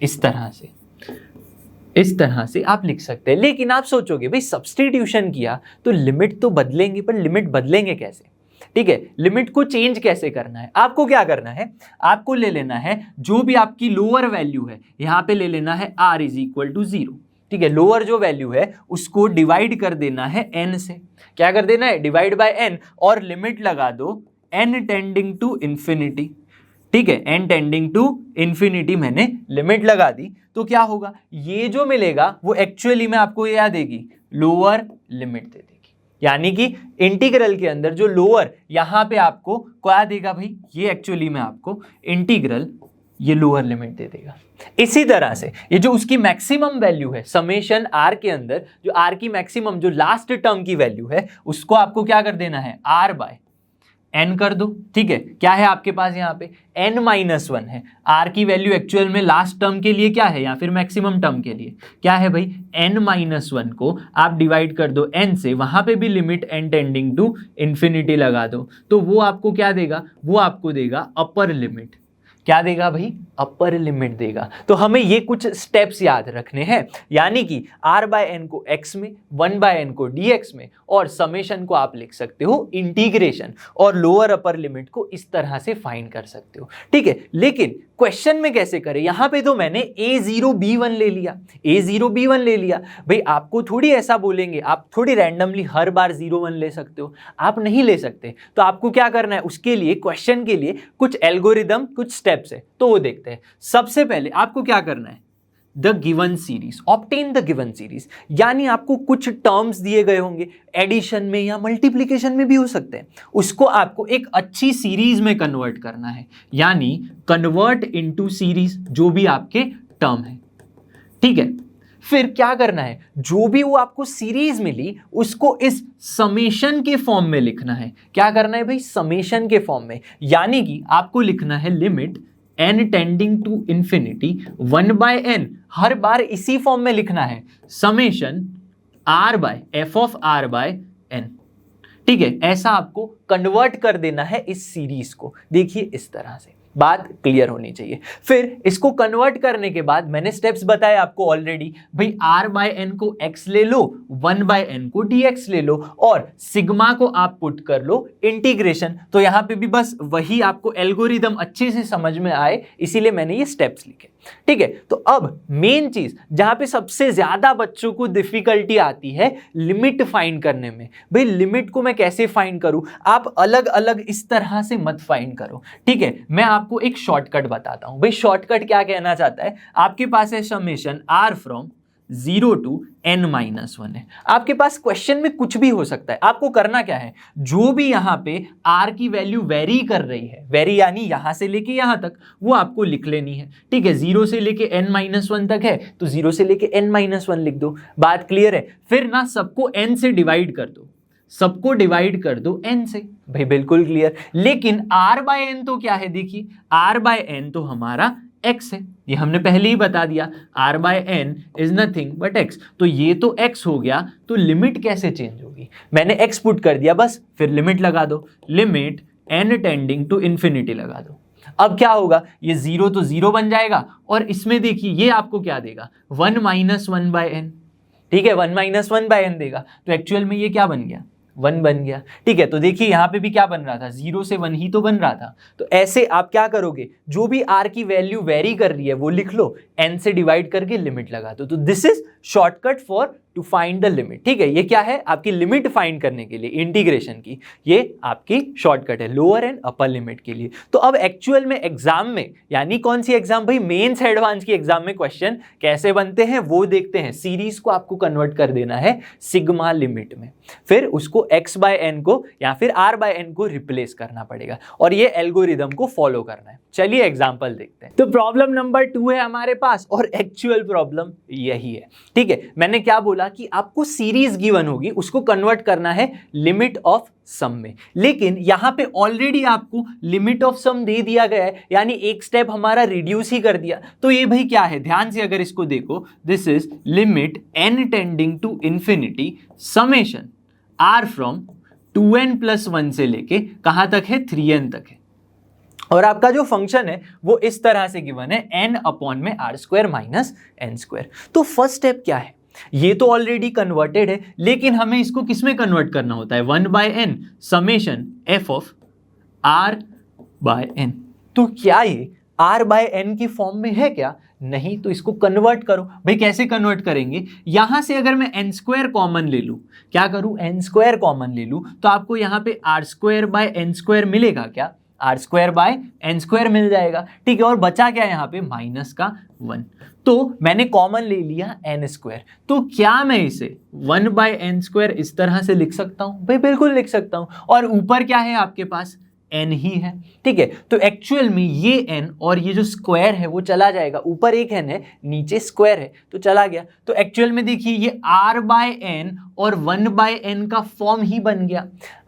[SPEAKER 1] इस तरह से आप लिख सकते हैं। लेकिन आप सोचोगे भाई सब्सटीट्यूशन किया तो लिमिट तो बदलेंगे, पर लिमिट बदलेंगे कैसे, ठीक है, लिमिट को चेंज कैसे करना है। आपको क्या करना है, आपको ले लेना है जो भी आपकी लोअर वैल्यू है, यहां पे ले लेना है r इज इक्वल टू 0, ठीक है। लोअर जो वैल्यू है उसको डिवाइड कर देना है n से। क्या कर देना है, डिवाइड बाय n, और लिमिट लगा दो n टेंडिंग टू इंफिनिटी, ठीक है, n टेंडिंग टू इंफिनिटी मैंने लिमिट लगा दी। तो क्या होगा, ये जो मिलेगा वो एक्चुअली में आपको याद देगी, लोअर लिमिट दे देगी। यानी कि इंटीग्रल के अंदर जो लोअर यहां पे आपको क्या देगा भाई, ये एक्चुअली में आपको इंटीग्रल ये लोअर लिमिट दे देगा। इसी तरह से ये जो उसकी मैक्सिमम वैल्यू है समेशन r के अंदर, जो r की मैक्सिमम जो लास्ट टर्म की वैल्यू है, उसको आपको क्या कर देना है, r/n कर दो, ठीक है। क्या है आपके पास यहाँ पे n-1 है, r की वैल्यू एक्चुअल में लास्ट टर्म के लिए क्या है, या फिर मैक्सिमम टर्म के लिए क्या है भाई, n-1 को आप डिवाइड कर दो n से, वहां पे भी limit n tending to infinity लगा दो, तो वो आपको क्या देगा, वो आपको देगा अपर लिमिट। क्या देगा भाई, अपर लिमिट देगा। तो हमें ये कुछ स्टेप्स याद रखने हैं, यानी कि r/n को x में, 1/n को dx में, और समेशन को आप लिख सकते हो इंटीग्रेशन, और लोअर अपर लिमिट को इस तरह से फाइंड कर सकते हो, ठीक है। लेकिन क्वेश्चन में कैसे करें, यहां पे तो मैंने a0b1 ले लिया, भाई आपको थोड़ी ऐसा बोलेंगे, आप थोड़ी रैंडमली हर बार 0 1 ले सकते हो, आप नहीं ले सकते। तो आपको क्या करना है, उसके लिए क्वेश्चन के लिए कुछ एल्गोरिदम, कुछ स्टेप्स है, तो वो देखते हैं। सबसे पहले आपको क्या करना है, the given series, obtain the given series, यानी आपको कुछ टर्म्स दिए गए होंगे, एडिशन में या मल्टीप्लिकेशन में भी हो सकते हैं, उसको आपको एक अच्छी सीरीज में कन्वर्ट करना है, यानी कन्वर्ट इनटू सीरीज, जो भी आपके टर्म है, ठीक है। फिर क्या करना है, जो भी वो आपको सीरीज मिली उसको इस समेशन के फॉर्म में लिखना है। क्या करना है भाई, समेशन के फॉर्म में, यानी कि आपको लिखना है limit n tending to infinity 1/n, हर बार इसी फॉर्म में लिखना है, समेशन r/f(r/n), ठीक है। ऐसा आपको कन्वर्ट कर देना है इस सीरीज को। देखिए इस तरह से बात क्लियर होनी चाहिए। फिर इसको कन्वर्ट करने के बाद मैंने स्टेप्स बताए आपको ऑलरेडी, भाई r/n को x ले लो, 1/n को dx ले लो, और सिग्मा को आप पुट कर लो इंटीग्रेशन। तो यहां पे भी बस वही आपको एल्गोरिदम अच्छे से समझ में आए, इसीलिए मैंने ये स्टेप्स लिखे, ठीक है। तो अब मेन चीज जहां पे सबसे ज्यादा बच्चों को डिफिकल्टी आती है लिमिट फाइंड करने में, भाई लिमिट को मैं कैसे फाइंड करूं, आप अलग अलग इस तरह से मत फाइंड करो, ठीक है। मैं आपको एक शॉर्टकट बताता हूं। भाई शॉर्टकट क्या कहना चाहता है, आपके पास है summation r from 0 to n-1 है। आपके पास क्वेश्चन में कुछ भी हो सकता है, आपको करना क्या है, जो भी यहां पे r की वैल्यू वेरी कर रही है, वेरी यानी यहां से लेके यहां तक, वो आपको लिख लेनी है, ठीक है। 0 से लेके n-1 तक है तो 0 से लेके n-1 लिख दो, बात क्लियर है। फिर ना सबको n से डिवाइड कर दो, सबको डिवाइड कर दो n से, भाई बिल्कुल क्लियर। लेकिन r/n तो क्या है, देखिए r/n तो हमारा x है, ये हमने पहले ही बता दिया, r/n is nothing but x, तो ये तो x हो गया, तो लिमिट कैसे चेंज होगी, मैंने x पुट कर दिया बस, फिर लिमिट लगा दो, limit n tending to infinity लगा दो। अब क्या होगा, ये 0 तो 0 बन जाएगा, और इसमें देखिए ये आपको क्या देगा, 1-1/n, ठीक है, 1-1/n देगा, तो एक्चुअल में ये क्या बन गया, 1 बन गया, ठीक है। तो देखिए यहां पे भी क्या बन रहा था, 0 से 1 ही तो बन रहा था। तो ऐसे आप क्या करोगे, जो भी r की वैल्यू वेरी कर रही है वो लिख लो, n से डिवाइड करके लिमिट लगा दो। तो this is shortcut for to find the limit. ठीक है, ये क्या है, आपकी लिमिट फाइंड करने के लिए इंटीग्रेशन की, ये आपकी शॉर्टकट है लोअर एंड अपर लिमिट के लिए। तो अब एक्चुअल में एग्जाम में, यानी कौन सी एग्जाम भाई, मेंस एडवांस की एग्जाम में क्वेश्चन कैसे बनते हैं वो देखते हैं। सीरीज को आपको कन्वर्ट कर देना है सिग्मा लिमिट में, फिर उसको x बाय एन को या फिर r बाय एन को रिप्लेस करना पड़ेगा और ये एल्गोरिदम को फॉलो करना है। चलिए एग्जांपल देखते हैं। तो प्रॉब्लम नंबर 2 है हमारे पास और एक्चुअल प्रॉब्लम यही है। ठीक है, मैंने क्या बोला कि आपको सीरीज गिवन होगी, उसको कन्वर्ट करना है लिमिट ऑफ सम में, लेकिन यहां पे ऑलरेडी आपको लिमिट ऑफ सम दे दिया गया है, यानी एक स्टेप हमारा रिड्यूस ही कर दिया। तो ये भाई क्या है, ध्यान से अगर इसको देखो, this is limit n tending to infinity summation r from 2n plus 1 से लेके कहां तक है, 3n तक है। और आपका जो फंक्शन है वो इस तरह से गिवन है n अपॉन में r square minus n square. तो फर्स्ट स्टेप क्या है, ये तो ऑलरेडी कन्वर्टेड है, लेकिन हमें इसको किस में कन्वर्ट करना होता है, 1 by n summation f of r by n। तो क्या ये r बाय n की फॉर्म में है क्या, नहीं, तो इसको कन्वर्ट करो। भाई कैसे कन्वर्ट करेंगे, यहां से अगर मैं n स्क्वायर कॉमन ले लूं, क्या करूं, n स्क्वायर कॉमन ले लूं, तो आपको यहां पे r square by n square मिलेगा क्या, r square by n square मिल जाएगा। ठीक है, और बचा क्या यहाँ पे, माइनस का 1। तो मैंने कॉमन ले लिया n स्क्वायर, तो क्या मैं इसे 1 बाय n स्क्वायर इस तरह से लिख सकता हूं, भाई बिल्कुल लिख सकता हूं। और ऊपर क्या है आपके पास, n ही है। ठीक है, तो एक्चुअल में ये n और ये जो स्क्वायर है वो चला जाएगा, ऊपर एक n है नीचे स्क्वायर है तो चला गया। तो एक्चुअल में देखिए ये r बाय n और 1 बाय n का फॉर्म ही बन गया।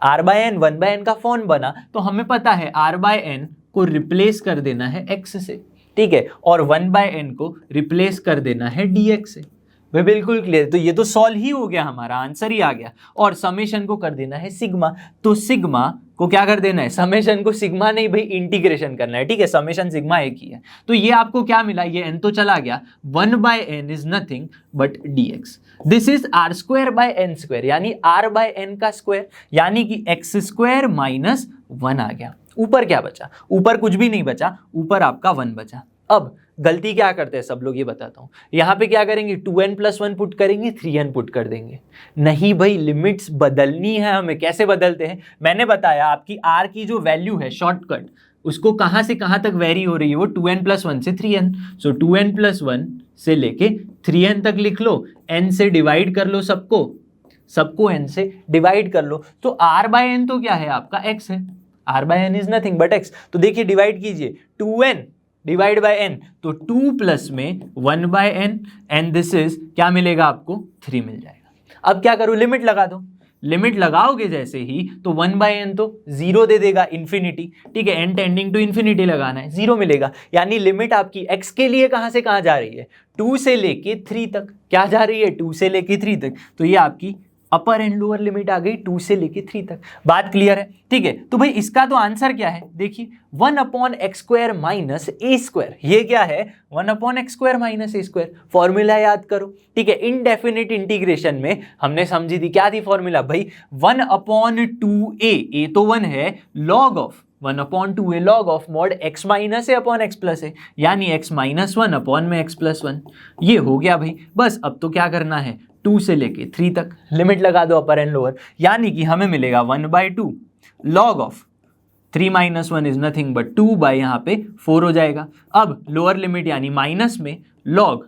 [SPEAKER 1] r by n 1 by n का फॉर्म बना, तो हमें पता है r बाय n को रिप्लेस कर देना है x से। ठीक है, और 1 बाय n को रिप्लेस कर देना है dx से। भाई बिल्कुल क्लियर, तो ये तो सॉल्व ही हो गया, हमारा आंसर ही आ गया। और समेशन को कर देना है सिग्मा, तो सिग्मा को क्या कर देना है, समेशन को सिग्मा नहीं भाई इंटीग्रेशन करना है। ठीक है, समेशन सिग्मा एक ही है। तो ये आपको क्या मिला, ये n तो चला गया, 1 by n is nothing but dx। This is r square by n square, यानी r बाय n का स्क्वायर, यानी कि x स्क्वायर माइनस 1 आ गया। ऊपर क्या बचा, ऊपर कुछ भी नहीं बचा, ऊपर आपका 1 बचा। अब गलती क्या करते हैं सब लोग, ये बताता हूं। यहां पे क्या करेंगे, 2n प्लस 1 पुट करेंगे, 3n पुट कर देंगे। नहीं भाई, लिमिट्स बदलनी है हमें। कैसे बदलते हैं, मैंने बताया आपकी r की जो वैल्यू है शॉर्टकट, उसको कहां से कहां तक वेरी हो रही है, वो 2n प्लस 1 से 3n। सो 2n प्लस 1 से लेके 3n तक लिख लो, n से डिवाइड कर लो, सबको n से डिवाइड कर लो। तो r बाय n तो क्या है आपका x है, r by n is nothing but x। तो देखिए डिवाइड कीजिए, 2n डिवाइड बाय n, तो 2 प्लस में 1 by n and this is क्या मिलेगा आपको, 3 मिल जाएगा। अब क्या करूं, लिमिट लगा दो। लिमिट लगाओगे जैसे ही तो 1 बाय n तो 0 दे देगा, इन्फिनिटी। ठीक है, n टेंडिंग टू इन्फिनिटी लगाना है, 0 मिलेगा। यानी लिमिट आपकी x के लिए कहां से कहां जा रही है, 2 से लेके 3 तक। क्या जा रही है, 2 से लेके 3 तक। तो ये आपकी अपर एंड लोअर लिमिट आ गई 2 से लेके 3 तक। बात क्लियर है। ठीक है, तो भाई इसका तो आंसर क्या है, देखिए 1 अपॉन एक्स स्क्वायर माइनस ए स्क्वायर। ये क्या है, 1 अपॉन एक्स स्क्वायर माइनस ए स्क्वायर। फॉर्मूला याद करो। ठीक है, इनडेफिनिट इंटीग्रेशन में हमने समझी थी, क्या थी फॉर्मूला भाई, 1 अपॉन 2a, ए तो 1 है, log of 1 upon 2a log of mod x minus a upon x plus a, यानी x माइनस 1 अपॉन में x प्लस 1। ये हो गया भाई। बस अब तो क्या करना है, 2 से लेके 3 तक लिमिट लगा दो अपर एंड लोअर, यानी कि हमें मिलेगा 1 by 2 log of 3 minus 1 is nothing but 2 by यहाँ पे 4 हो जाएगा। अब लोअर लिमिट यानी माइनस में लॉग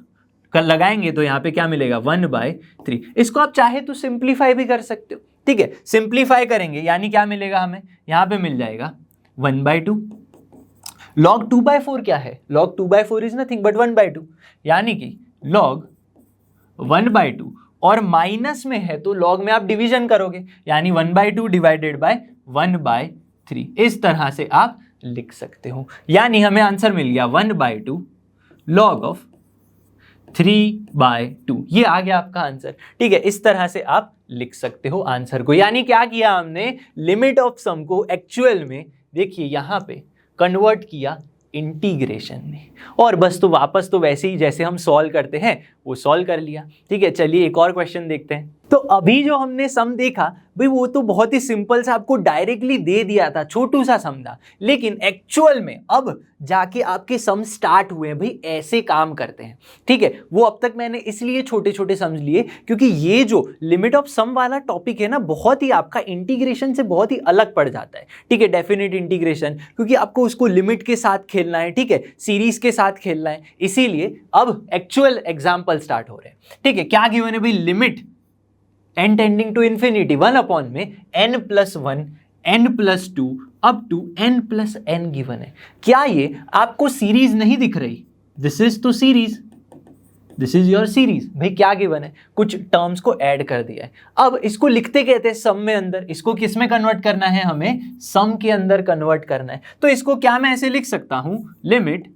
[SPEAKER 1] कल लगाएंगे तो यहाँ पे क्या मिलेगा, 1 बाय 3। इसको आप चाहे तो सिंप्लीफाई भी कर सकते हो। ठीक है, सिंप्लीफाई करेंगे यानी क्या मिलेगा हमें, यहाँ पे मिल जाएगा 1 बाय 2 लॉग 2 बाय 4। क्या है, log 2 by 4 is nothing but 1 by 2, यानी कि लॉग 1 बाय 2, और माइनस में है तो लॉग में आप डिवीजन करोगे, यानी 1 बाय 2 डिवाइडेड बाय 1 बाय 3। इस तरह से आप लिख सकते हो, यानी हमें आंसर मिल गया 1 बाय 2 लॉग ऑफ 3 बाय 2। ये आ गया आपका आंसर। ठीक है, इस तरह से आप लिख सकते हो आंसर को। यानी क्या किया हमने, लिमिट ऑफ सम को एक्चुअल में देखिए यहां पे कन्वर्ट किया इंटीग्रेशन में, और बस तो वापस तो वैसे ही जैसे हम सॉल्व करते हैं वो सॉल्व कर लिया। ठीक है, चलिए एक और क्वेश्चन देखते हैं। तो अभी जो हमने सम देखा भाई वो तो बहुत ही सिंपल सा आपको डायरेक्टली दे दिया था, छोटू सा सम था, लेकिन एक्चुअल में अब जाके आपके सम स्टार्ट हुए हैं भाई ऐसे काम करते हैं। ठीक है, वो अब तक मैंने इसलिए छोटे छोटे समझ लिए क्योंकि ये जो लिमिट ऑफ सम वाला टॉपिक है ना बहुत ही आपका इंटीग्रेशन से बहुत ही अलग पड़ जाता है। ठीक है, डेफिनेट इंटीग्रेशन, क्योंकि आपको उसको लिमिट के साथ खेलना है, ठीक है, सीरीज के साथ खेलना है, इसीलिए अब एक्चुअल एग्जाम्पल स्टार्ट हो रहे हैं। ठीक है, क्या गिवन है भाई, limit n tending to infinity 1 upon में n + 1 n + 2 up to n + n given है। क्या ये आपको सीरीज नहीं दिख रही? दिस इज तो series, this is your series. भाई क्या गिवन है, कुछ टर्म्स को ऐड कर दिया है। अब इसको लिखते कहते हैं सम में अंदर, इसको किस में कन्वर्ट करना है, हमें सम के अंदर कन्वर्ट करना है। तो इसको क्या मैं ऐसे लिख सकता हूं, limit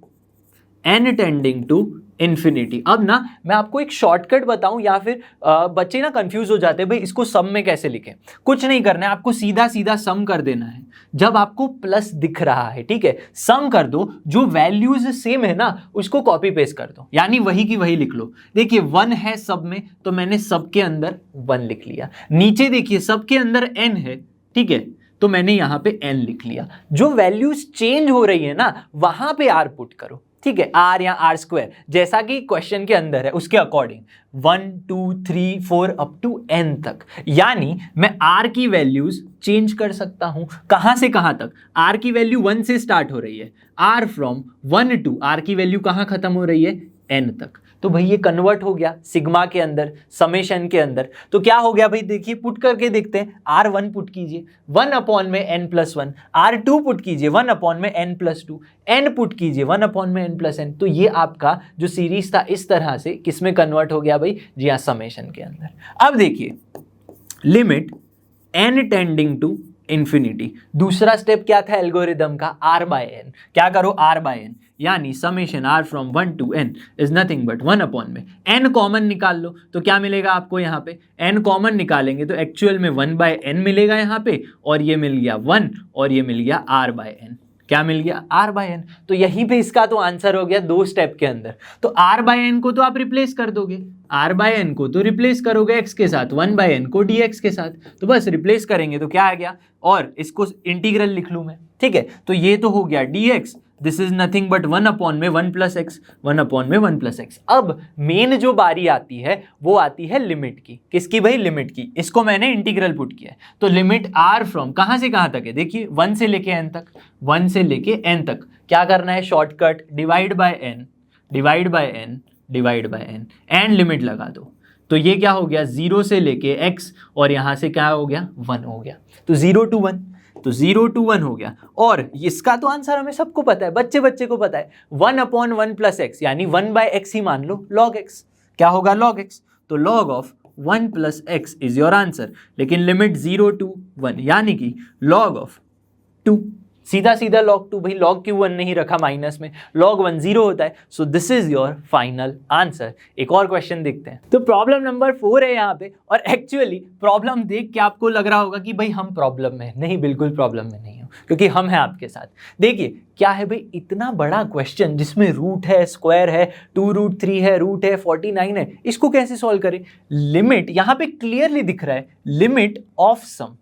[SPEAKER 1] n tending to infinity. अब ना मैं आपको एक शॉर्टकट बताऊं या फिर बच्चे ना कंफ्यूज हो जाते हैं भाई इसको सम में कैसे लिखें। कुछ नहीं करना है, आपको सीधा सीधा सम कर देना है। जब आपको प्लस दिख रहा है, ठीक है, सम कर दो, जो वैल्यूज सेम है ना उसको कॉपी पेस्ट कर दो, यानी वही की वही लिख लो। देखिए 1 है सब में तो मैंने सब के अंदर 1 लिख लिया, नीचे देखिए सब के अंदर n है, ठीक है, तो मैंने यहां पे n लिख लिया। जो वैल्यूज चेंज हो रही है ना वहां पे r पुट करो, ठीक है, r या r² जैसा कि क्वेश्चन के अंदर है उसके अकॉर्डिंग 1 2 3 4 अप टू n तक, यानी मैं r की वैल्यूज चेंज कर सकता हूं। कहां से कहां तक, r की वैल्यू 1 से स्टार्ट हो रही है, r फ्रॉम 1 टू r की वैल्यू कहां खत्म हो रही है, n तक। तो भाई ये कन्वर्ट हो गया सिग्मा के अंदर, समेशन के अंदर। तो क्या हो गया भाई, देखिए पुट करके देखते हैं। r1 पुट कीजिए 1 अपॉन में n + 1, r2 पुट कीजिए 1 अपॉन में n + 2, n पुट कीजिए 1 अपॉन में n + n। तो ये आपका जो सीरीज था इस तरह से किस में कन्वर्ट हो गया भाई, जी हाँ, समेशन के अंदर। अब देखिए limit n tending to infinity, दूसरा स्टेप क्या था एल्गोरिदम का, r/n। क्या करो, r/n, यानी summation r from 1 to n is nothing but 1 upon में n कॉमन निकाल लो। तो क्या मिलेगा आपको यहाँ पे, n कॉमन निकालेंगे तो एक्चुअल में 1/n मिलेगा यहाँ पे, और ये मिल गया 1 और ये मिल गया r/n। क्या मिल गया, r/n। तो यहीं पे इसका तो आंसर हो गया 2 स्टेप के अंदर। तो r/n को तो आप रिप्लेस कर दोगे, r/n को तो रिप्लेस करोगे x के साथ, 1/n को dx के साथ, तो बस रिप्लेस करेंगे तो क्या आ गया, और इसको इंटीग्रल लिख लूं मैं, ठीक है। तो ये तो हो गया dx, this is nothing but 1 upon में 1 + x, 1 अपॉन में 1 + x। अब मेन जो बारी आती है वो आती है लिमिट की। किसकी भाई, लिमिट की। इसको मैंने इंटीग्रल पुट किया है, तो लिमिट r फ्रॉम कहां से कहां तक है, देखिए 1 से लेके n तक, 1 से लेके n तक। क्या करना है, shortcut divide by n, divide by n, divide by n, and limit लगा दो। तो ये क्या हो गया, 0 से लेके x, और यहां से क्या हो गया, 1 हो गया। तो 0 to 1, तो 0 to 1 हो गया। और इसका तो आंसर हमें सबको पता है, बच्चे बच्चे को पता है, 1 अपॉन 1 + x, यानी 1/x ही मान लो, log x। क्या होगा, log x। तो log of 1 + x is your answer. लेकिन लिमिट 0 to 1 यानी कि log ऑफ 2, सीधा सीधा log 2, भाई log क्यों 1 नहीं रखा माइनस में, log 1 0 होता है। सो this is your final answer. एक और क्वेश्चन देखते हैं। तो प्रॉब्लम नंबर 4 है यहाँ पे, और एक्चुअली प्रॉब्लम देख के आपको लग रहा होगा कि भाई हम प्रॉब्लम में नहीं, बिल्कुल प्रॉब्लम में नहीं हो, क्योंकि हम हैं आपके साथ। देखिए क्या है भाई, इतना बड़ा क्वेश्चन जिसमें रूट है, स्क्वायर है, 2√3 है, रूट है, 49 है, इसको कैसे सॉल्व करें। लिमिट यहाँ पे क्लियरली दिख रहा है, लिमिट ऑफ सम।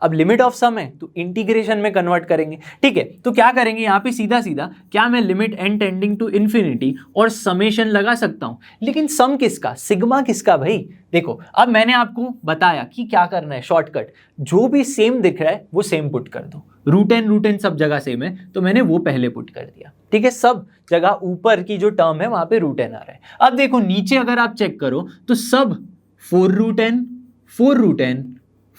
[SPEAKER 1] अब लिमिट ऑफ सम है तो इंटीग्रेशन में कन्वर्ट करेंगे, ठीक है। तो क्या करेंगे यहाँ पे, सीधा सीधा क्या मैं limit n tending to infinity और समेशन लगा सकता हूँ, लेकिन सम किसका, सिग्मा किसका भाई। देखो अब मैंने आपको बताया कि क्या करना है, शॉर्टकट, जो भी सेम दिख रहा है वो सेम पुट कर दो। रूट एन सब जगह सेम है तो मैंने वो पहले पुट कर दिया, ठीक है। सब जगह ऊपर की जो टर्म है वहां पे रूट एन आ रहा है। अब देखो नीचे अगर आप चेक करो तो सब 4√n 4√n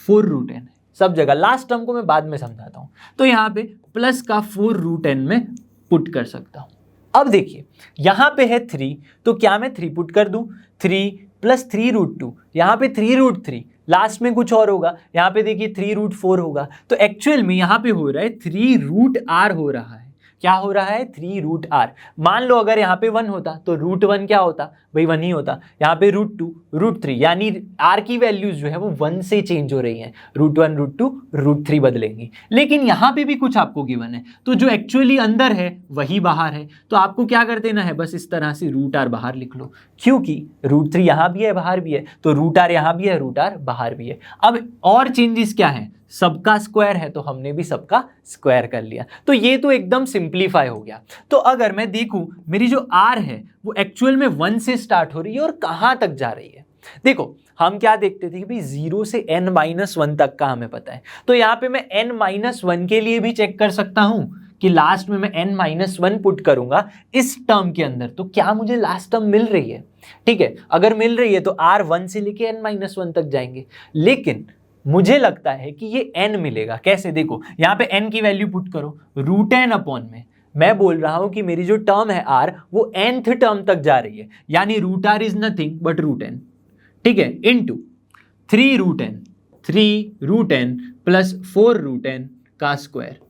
[SPEAKER 1] 4√n सब जगह। लास्ट टर्म को मैं बाद में समझाता हूं। तो यहां पे प्लस का 4√n में पुट कर सकता हूं। अब देखिए यहां पे है 3, तो क्या मैं 3 पुट कर दूं, 3 + 3√2, यहां पे 3√3, लास्ट में कुछ और होगा, यहां पे देखिए 3√4 होगा। तो एक्चुअल में यहां पे हो रहा है 3√r हो रहा है, क्या हो रहा है 3 रूट आर। मान लो अगर यहाँ पे 1 होता तो रूट 1 क्या होता भाई 1 ही होता, यहाँ पे रूट 2 रूट 3, यानी आर की वैल्यूज जो है वो 1 से चेंज हो रही हैं, रूट 1 रूट 2 रूट 3 बदलेंगी। लेकिन यहाँ पे भी कुछ आपको गिवन है, तो जो एक्चुअली अंदर है वही बाहर है, तो आपको क्या कर देना है, बस इस तरह से रूट आर बाहर लिख लो, क्योंकि रूट 3 यहाँ भी है बाहर भी है, तो रूट आर यहाँ भी है रूट आर बाहर भी है। अब और चेंजेस क्या है, सबका स्क्वायर है तो हमने भी सबका स्क्वायर कर लिया, तो ये तो एकदम सिंप्लीफाई हो गया। तो अगर मैं देखूं मेरी जो आर है वो एक्चुअल में 1 से स्टार्ट हो रही है और कहां तक जा रही है, देखो हम क्या देखते थे कि भाई 0 से n-1 तक का हमें पता है, तो यहाँ पे मैं n-1 के लिए भी चेक कर सकता हूं कि लास्ट में मैं n-1 पुट करूंगा इस टर्म के अंदर, तो क्या मुझे लास्ट टर्म मिल रही है। ठीक है, अगर मिल रही है तो r 1 से लेके n-1 तक जाएंगे, लेकिन मुझे लगता है कि ये n मिलेगा। कैसे, देखो यहाँ पे n की वैल्यू पुट करो, रूट n अपॉन में मैं बोल रहा हूं कि मेरी जो टर्म है r वो nth टर्म तक जा रही है, यानी root r is nothing but root n, ठीक है, into 3 root n plus 4 root n का स्क्वायर।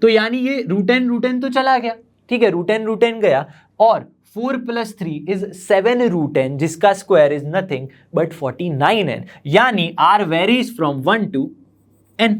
[SPEAKER 1] तो यानी ये रूट n तो चला गया, ठीक है, रूट n गया, और 4 + 3 इज 7 रूट n जिसका square is nothing but 49n, यानी r varies from 1 to n,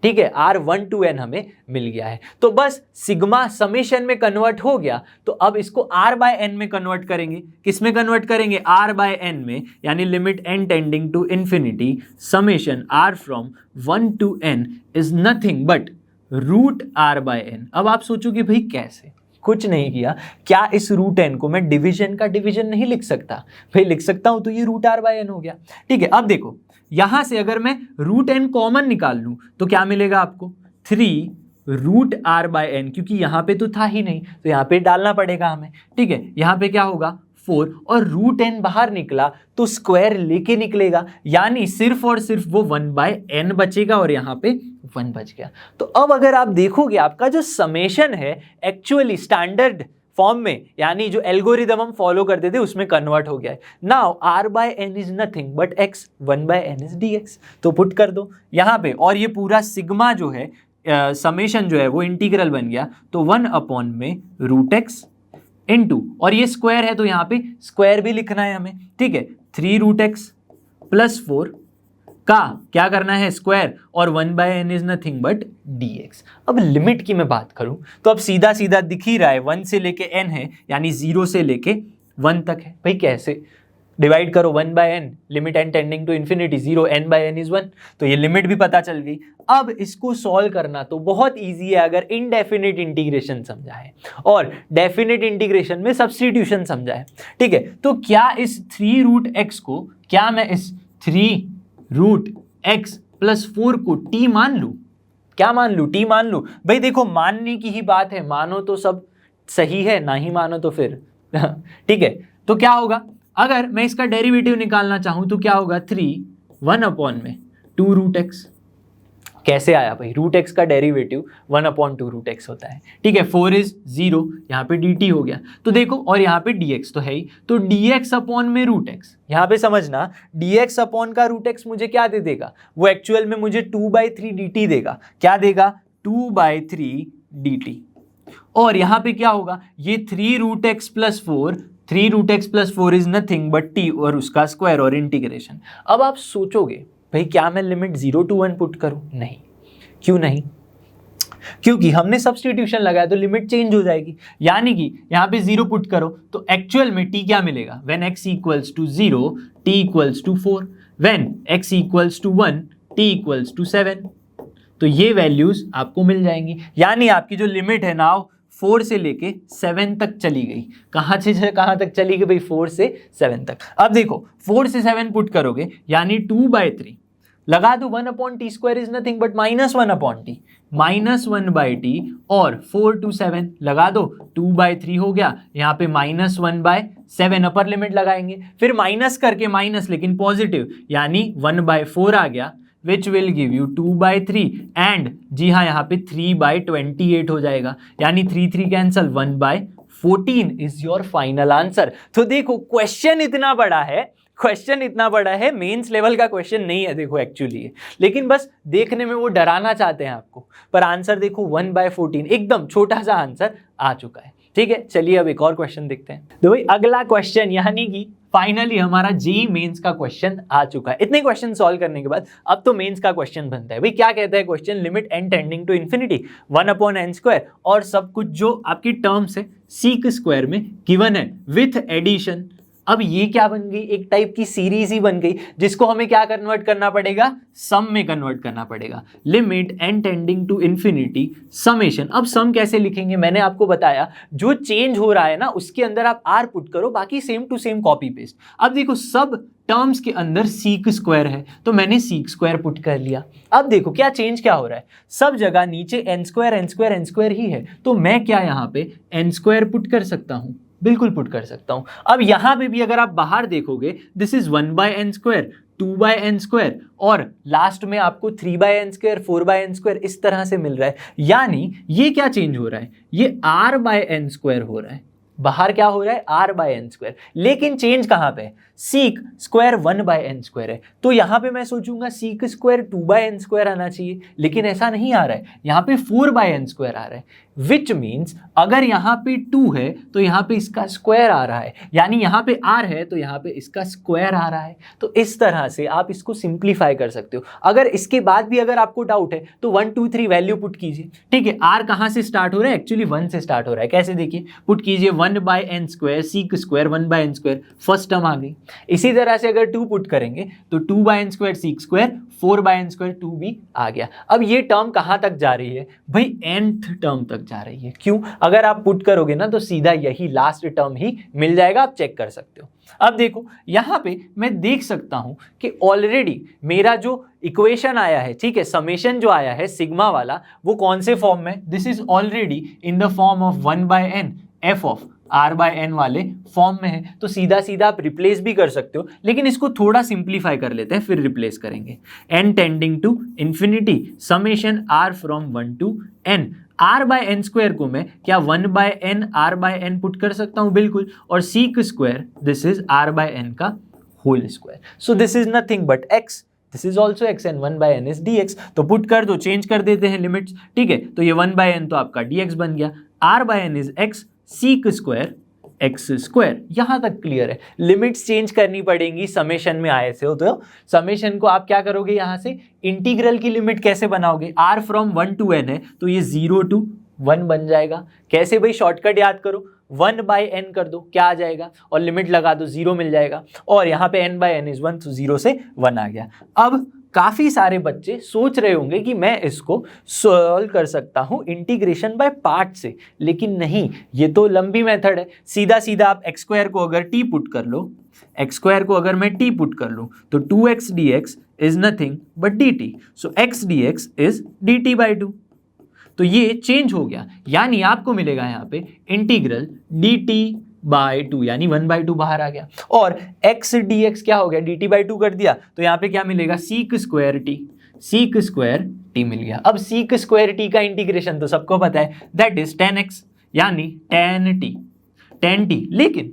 [SPEAKER 1] ठीक है, r 1 to n हमें मिल गया है। तो बस सिग्मा समेशन में कन्वर्ट हो गया, तो अब इसको r बाय n में कन्वर्ट करेंगे। किस में कन्वर्ट करेंगे, r बाय n में, यानी limit n tending to infinity summation r from 1 to n is nothing but root r by n। अब आप सोचोगे भाई कैसे, कुछ नहीं किया, क्या इस रूट n को मैं डिवीजन का डिवीजन नहीं लिख सकता, भाई लिख सकता हूं, तो ये रूट r बाय n हो गया। ठीक है, अब देखो यहां से अगर मैं रूट n कॉमन निकाल लूं तो क्या मिलेगा आपको, 3 रूट r बाय n, क्योंकि यहां पे तो था ही नहीं तो यहां पे डालना पड़ेगा हमें। ठीक है, यहां पे क्या होगा 4, और रूट n बाहर निकला तो स्क्वायर लेके निकलेगा, यानी सिर्फ और सिर्फ वो 1 बाय n बचेगा और यहाँ पे 1 बच गया। तो अब अगर आप देखोगे आपका जो समेशन है एक्चुअली स्टैंडर्ड फॉर्म में, यानी जो एल्गोरिदम हम फॉलो करते थे उसमें कन्वर्ट हो गया है। Now r by n is nothing but x, 1 by n is dx, तो पुट कर दो यहाँ पे, और ये पूरा सिग्मा जो है समेशन जो है वो इंटीग्रल बन गया, तो 1 अपॉन में रूट x इनटू, और ये स्क्वायर है तो यहाँ पे स्क्वायर भी लिखना है हमें, ठीक है, 3 रूट x प्लस 4 का क्या करना है स्क्वायर, और 1 by n is nothing but dx। अब लिमिट की मैं बात करूं तो अब सीधा सीधा दिख ही रहा है 1 से लेके n है, यानी 0 से लेके 1 तक है। भाई कैसे, डिवाइड करो 1 by n, limit n tending to infinity 0, n by n is 1, तो ये लिमिट भी पता चल गई। अब इसको सॉल्व करना तो बहुत इजी है अगर इनडेफिनिट इंटीग्रेशन समझा है और डेफिनिट इंटीग्रेशन में सब्स्टिट्यूशन समझा है। ठीक है, तो क्या इस 3 रूट x को, क्या मैं इस 3 रूट x प्लस 4 को t मान लूं, क्या मान लूं, t मान लूं। भाई देखो मानने की ही बात है, मानो तो सब सही है, ना ही मानो तो फिर ठीक है, तो क्या होगा, अगर मैं इसका डेरिवेटिव निकालना चाहूं तो क्या होगा, 3 1 अपॉन में 2 रूट x। कैसे आया भाई, रूट x का डेरिवेटिव 1 अपॉन 2 रूट x होता है। ठीक है, 4 इज 0, यहाँ पे dt हो गया, तो देखो, और यहाँ पे dx तो है ही, तो dx अपॉन में रूट x, यहाँ पे समझना dx अपॉन का रूट x मुझे क्या दे देगा, वो एक्चुअल में मुझे 2/3 dt देगा। क्या देगा, 2/3 dt, और यहाँ पे क्या होगा, ये 3 root x plus 4, 3 root x plus 4 is nothing but t, और उसका स्क्वायर और इंटीग्रेशन। अब आप सोचोगे भाई क्या मैं लिमिट 0 to 1 पुट करूं, नहीं, क्यों नहीं, क्योंकि हमने सब्स्टिट्यूशन लगाया तो लिमिट चेंज हो जाएगी, यानी कि यहाँ पे 0 पुट करो तो एक्चुअल में t क्या मिलेगा, when x equals to 0 t equals to 4, when x equals to 1 t equals to 7, तो ये वैल्यूज आपको मिल जाएंगी, यानी आपकी जो लिमिट है नाउ 4 से लेके 7 तक चली गई। कहाँ से कहाँ तक चली गई भाई, 4 से 7 तक। अब देखो 4 से 7 पुट करोगे यानी 2/3 लगा दो, 1 upon T square is nothing but -1 upon T, -1/t, और 4 to 7 लगा दो, 2/3 हो गया, यहाँ पे -1/7 अपर लिमिट लगाएंगे, फिर माइनस करके माइनस लेकिन पॉजिटिव, यानी 1/4 आ गया, which will give you 2/3, and जी हाँ यहाँ पे 3/28 हो जाएगा, यानी 3 cancel, 1/14 is your final answer. तो देखो क्वेश्चन इतना बड़ा है क्वेश्चन इतना बड़ा है, मेंस लेवल का क्वेश्चन नहीं है देखो एक्चुअली, लेकिन बस देखने में वो डराना चाहते हैं आपको। पर आंसर देखो 1/14, एकदम छोटा सा आंसर आ चुका है। ठीक है, चलिए अब एक और क्वेश्चन देखते हैं। तो भाई अगला क्वेश्चन, यानी कि फाइनली हमारा जेईई मेंस का क्वेश्चन आ चुका है। इतने क्वेश्चन सॉल्व करने के बाद अब तो मेंस का क्वेश्चन बनता है। भाई क्या कहता है question, limit n tending to infinity 1/n² और सब कुछ जो आपकी टर्म्स है सीक स्क्वायर में गिवन है विथ एडिशन। अब ये क्या बन गई, एक टाइप की सीरीज ही बन गई, जिसको हमें क्या कन्वर्ट करना पड़ेगा, सम में कन्वर्ट करना पड़ेगा। Limit n tending to infinity summation. अब सम कैसे लिखेंगे, मैंने आपको बताया जो चेंज हो रहा है ना उसके अंदर आप r पुट करो, बाकी same to same copy paste. अब देखो सब टर्म्स के अंदर सीक स्क्वायर है तो मैंने सीक स्क्वायर पुट कर लिया। अब देखो क्या चेंज क्या हो रहा है, सब जगह नीचे n² ही है, तो मैं क्या यहाँ पे n² पुट कर सकता हूँ, बिल्कुल पुट कर सकता हूं। अब यहां पे भी अगर आप बाहर देखोगे, दिस इज 1/n², 2/n² और लास्ट में आपको 3/n², 4/n² इस तरह से मिल रहा है। यानी ये क्या चेंज हो रहा है, ये r/n² हो रहा है। बाहर क्या हो रहा है, r/n², लेकिन चेंज कहां पे, सीक स्क्वायर 1/n² है, तो यहां पे मैं सोचूंगा सीक स्क्वायर 2/n² आना चाहिए, लेकिन ऐसा नहीं आ रहा है, यहां पे 4/n² आ रहा है। विच मीन्स अगर यहाँ पे 2 है तो यहाँ पे इसका स्क्वायर आ रहा है, यानी यहाँ पे r है तो यहाँ पे इसका स्क्वायर आ रहा है। तो इस तरह से आप इसको सिंप्लीफाई कर सकते हो। अगर इसके बाद भी अगर आपको डाउट है तो 1 2 3 वैल्यू पुट कीजिए। ठीक है, r कहाँ से स्टार्ट हो रहा है, एक्चुअली 1 से स्टार्ट हो रहा है। कैसे देखिए, पुट कीजिए 1/n² सीक स्क्वायर 1/n², फर्स्ट टर्म आ गई। इसी तरह से अगर 2 पुट करेंगे तो 2/n² सीक स्क्वायर, 4/n² 2 भी आ गया। अब ये टर्म कहाँ तक जा रही है भाई, nth टर्म तक जा रही है। क्यों, अगर आप पुट करोगे ना तो सीधा यही लास्ट टर्म ही मिल जाएगा, आप चेक कर सकते हो। अब देखो यहां पे मैं देख सकता हूं कि ऑलरेडी मेरा जो इक्वेशन आया है, ठीक है, समेशन जो आया है सिग्मा वाला, वो कौन से फॉर्म में, this is already in the form of 1/n f of r/n वाले फॉर्म में है। तो सीधा सीधा आप रिप्लेस भी कर सकते हो, लेकिन इसको थोड़ा सिंप्लीफाई कर लेते हैं फिर रिप्लेस करेंगे। n tending to infinity summation r from 1 to n, r/n² को मैं क्या 1/n r/n पुट कर सकता हूं, बिल्कुल, और seek square this is r/n का whole square. So this is nothing but x, this is also x and 1/n is dx। तो पुट कर दो, चेंज कर देते हैं लिमिट्स। ठीक है, तो ये 1/n तो आपका dx बन गया, r/n is x, seek square x²। यहां तक क्लियर है। लिमिट्स चेंज करनी पड़ेंगी, समेशन में आए से हो तो समेशन को आप क्या करोगे, यहां से इंटीग्रल की लिमिट कैसे बनाओगे, r फ्रॉम 1 to n है तो ये 0 to 1 बन जाएगा। कैसे भाई, शॉर्टकट याद करो, 1/n कर दो, क्या आ जाएगा, और लिमिट लगा दो, 0 मिल जाएगा। और यहाँ पे n/n इज 1 तो 0 से 1 आ गया। अब काफ़ी सारे बच्चे सोच रहे होंगे कि मैं इसको सॉल्व कर सकता हूँ इंटीग्रेशन बाय पार्ट से, लेकिन नहीं, ये तो लंबी मेथड है। सीधा सीधा आप x² को अगर t पुट कर लो, x² को अगर मैं t पुट कर लूँ तो 2x dx is nothing but dt, so x dx is dt/2। तो ये चेंज हो गया, यानी आपको मिलेगा यहाँ पे इंटीग्रल dt/2, यानी 1/2 बाहर आ गया, और x dx क्या हो गया, dt/2 कर दिया तो यहाँ पे क्या मिलेगा, सीक स्क्वायर t मिल गया। अब सीक स्क्वायर t का इंटीग्रेशन तो सबको पता है, दैट इज 10x, यानी tan t।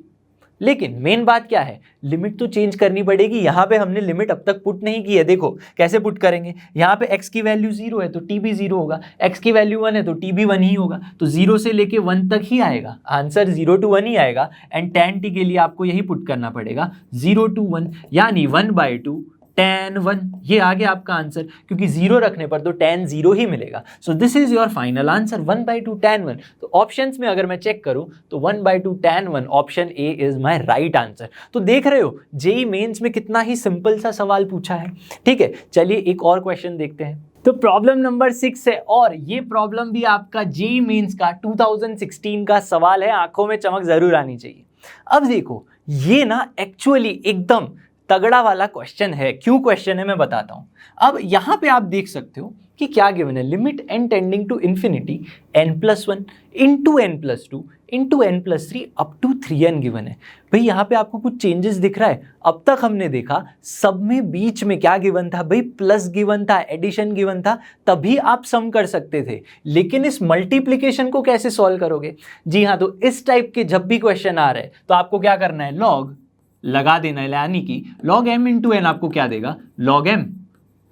[SPEAKER 1] लेकिन मेन बात क्या है, लिमिट तो चेंज करनी पड़ेगी। यहाँ पे हमने लिमिट अब तक पुट नहीं की है, देखो कैसे पुट करेंगे। यहाँ पे x की वैल्यू 0 है तो t भी 0 होगा, x की वैल्यू 1 है तो t भी 1 ही होगा, तो 0 से लेके 1 तक ही आएगा, आंसर 0 to 1 ही आएगा। एंड tan t के लिए आपको यही पुट करना पड़ेगा 0 to 1, यानी 1/2 tan 1, ये आ गया आपका आंसर, क्योंकि 0 रखने पर तो tan 0 ही मिलेगा। सो this is your final answer 1/2 tan 1। तो ऑप्शंस में अगर मैं चेक करूं तो 1/2 tan 1 option A is my right answer. तो देख रहे हो जेईई मेंस में कितना ही सिंपल सा सवाल पूछा है। ठीक है, चलिए एक और क्वेश्चन देखते हैं। तो प्रॉब्लम नंबर 6 है, और ये प्रॉब्लम भी आपका जेईई मेंस का 2016 का सवाल है, आंखों में चमक जरूर आनी चाहिए। अब देखो ये ना एक्चुअली एकदम तगड़ा वाला क्वेश्चन है। क्यों क्वेश्चन है मैं बताता हूं। अब यहां पे आप देख सकते हो कि क्या गिवन है, limit n tending to infinity n+1 into n+2 into n+3 up to 3n given है। भाई यहाँ पे आपको कुछ चेंजेस दिख रहा है। अब तक हमने देखा सब में बीच में क्या गिवन था भाई, प्लस गिवन था, एडिशन गिवन था, तभी आप सम कर सकते थे। लेकिन इस मल्टीप्लिकेशन को कैसे सॉल्व करोगे? जी हाँ, तो इस टाइप के जब भी क्वेश्चन आ रहे हैं तो आपको क्या करना है, लॉग लगा देना है, यानी कि log m इंटू एन आपको क्या देगा, log m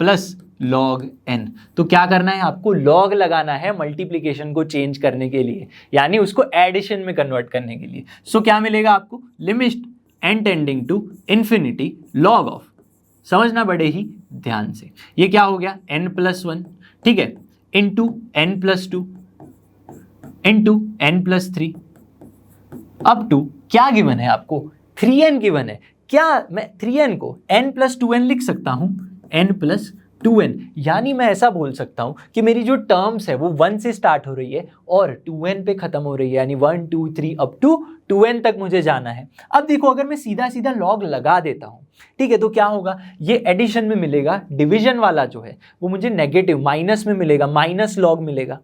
[SPEAKER 1] plus log n। तो क्या करना है आपको, log लगाना है मल्टीप्लीकेशन को चेंज करने के लिए, यानी उसको एडिशन में कन्वर्ट करने के लिए। सो क्या मिलेगा आपको, limit n tending to infinity log of, समझना बड़े ही ध्यान से, ये क्या हो गया n+1, ठीक है, into n+2 into n+3 up to क्या गिवन है आपको, 3n गिवन है। क्या मैं 3n को n+2n लिख सकता हूं, n+2n, यानी मैं ऐसा बोल सकता हूं कि मेरी जो टर्म्स है वो 1 से स्टार्ट हो रही है और 2n पे खत्म हो रही है, यानी 1 2 3 अप टू 2n तक मुझे जाना है। अब देखो अगर मैं सीधा सीधा लॉग लगा देता हूं, ठीक है, तो क्या होगा, ये एडिशन में मिलेगा, डिवीजन वाला जो है वो मुझे नेगेटिव माइनस में मिलेगा, माइनस लॉग मिलेगा,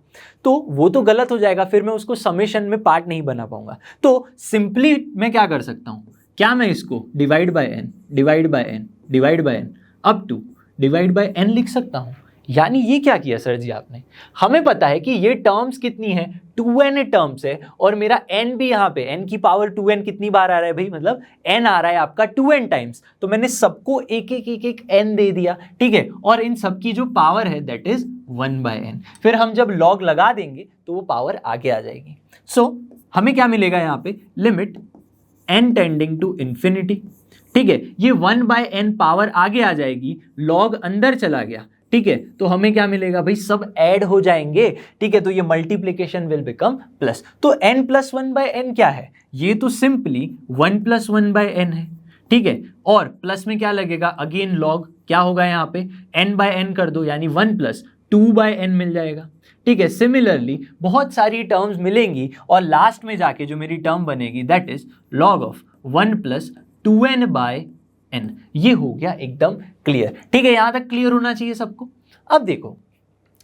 [SPEAKER 1] तो वो तो गलत हो जाएगा, फिर मैं उसको समेशन में पार्ट नहीं बना पाऊंगा। तो सिंपली मैं क्या कर सकता हूं, क्या मैं इसको divide by n divide by n divide by n up to divide by n लिख सकता हूं। यानी ये क्या किया सर जी आपने, हमें पता है कि ये टर्म्स कितनी है, 2n टर्म्स है, और मेरा n भी यहाँ पे n की पावर 2n कितनी बार आ रहा है भाई, मतलब n आ रहा है आपका 2n टाइम्स, तो मैंने सबको एक एक एक एक n दे दिया, ठीक है, और इन सबकी जो पावर है दैट इज 1/n। फिर हम जब log लगा देंगे तो वो पावर आगे आ जाएगी। सो हमें क्या मिलेगा यहाँ पे, limit n tending to infinity, ठीक है, ये 1/n पावर आगे आ जाएगी, log अंदर चला गया, ठीक है, तो हमें क्या मिलेगा भाई, सब ऐड हो जाएंगे, ठीक है, तो ये मल्टीप्लीकेशन विल बिकम प्लस। तो n+1/n क्या है, ये तो सिंपली 1+1/n है, ठीक है, और प्लस में क्या लगेगा, अगेन log क्या होगा यहाँ पे, n/n कर दो, यानी 1+2/n मिल जाएगा, ठीक है। सिमिलरली बहुत सारी टर्म्स मिलेंगी और लास्ट में जाके जो मेरी टर्म बनेगी that is log of 1+2n/n। ये हो गया एकदम क्लियर, ठीक है, यहां तक क्लियर होना चाहिए सबको। अब देखो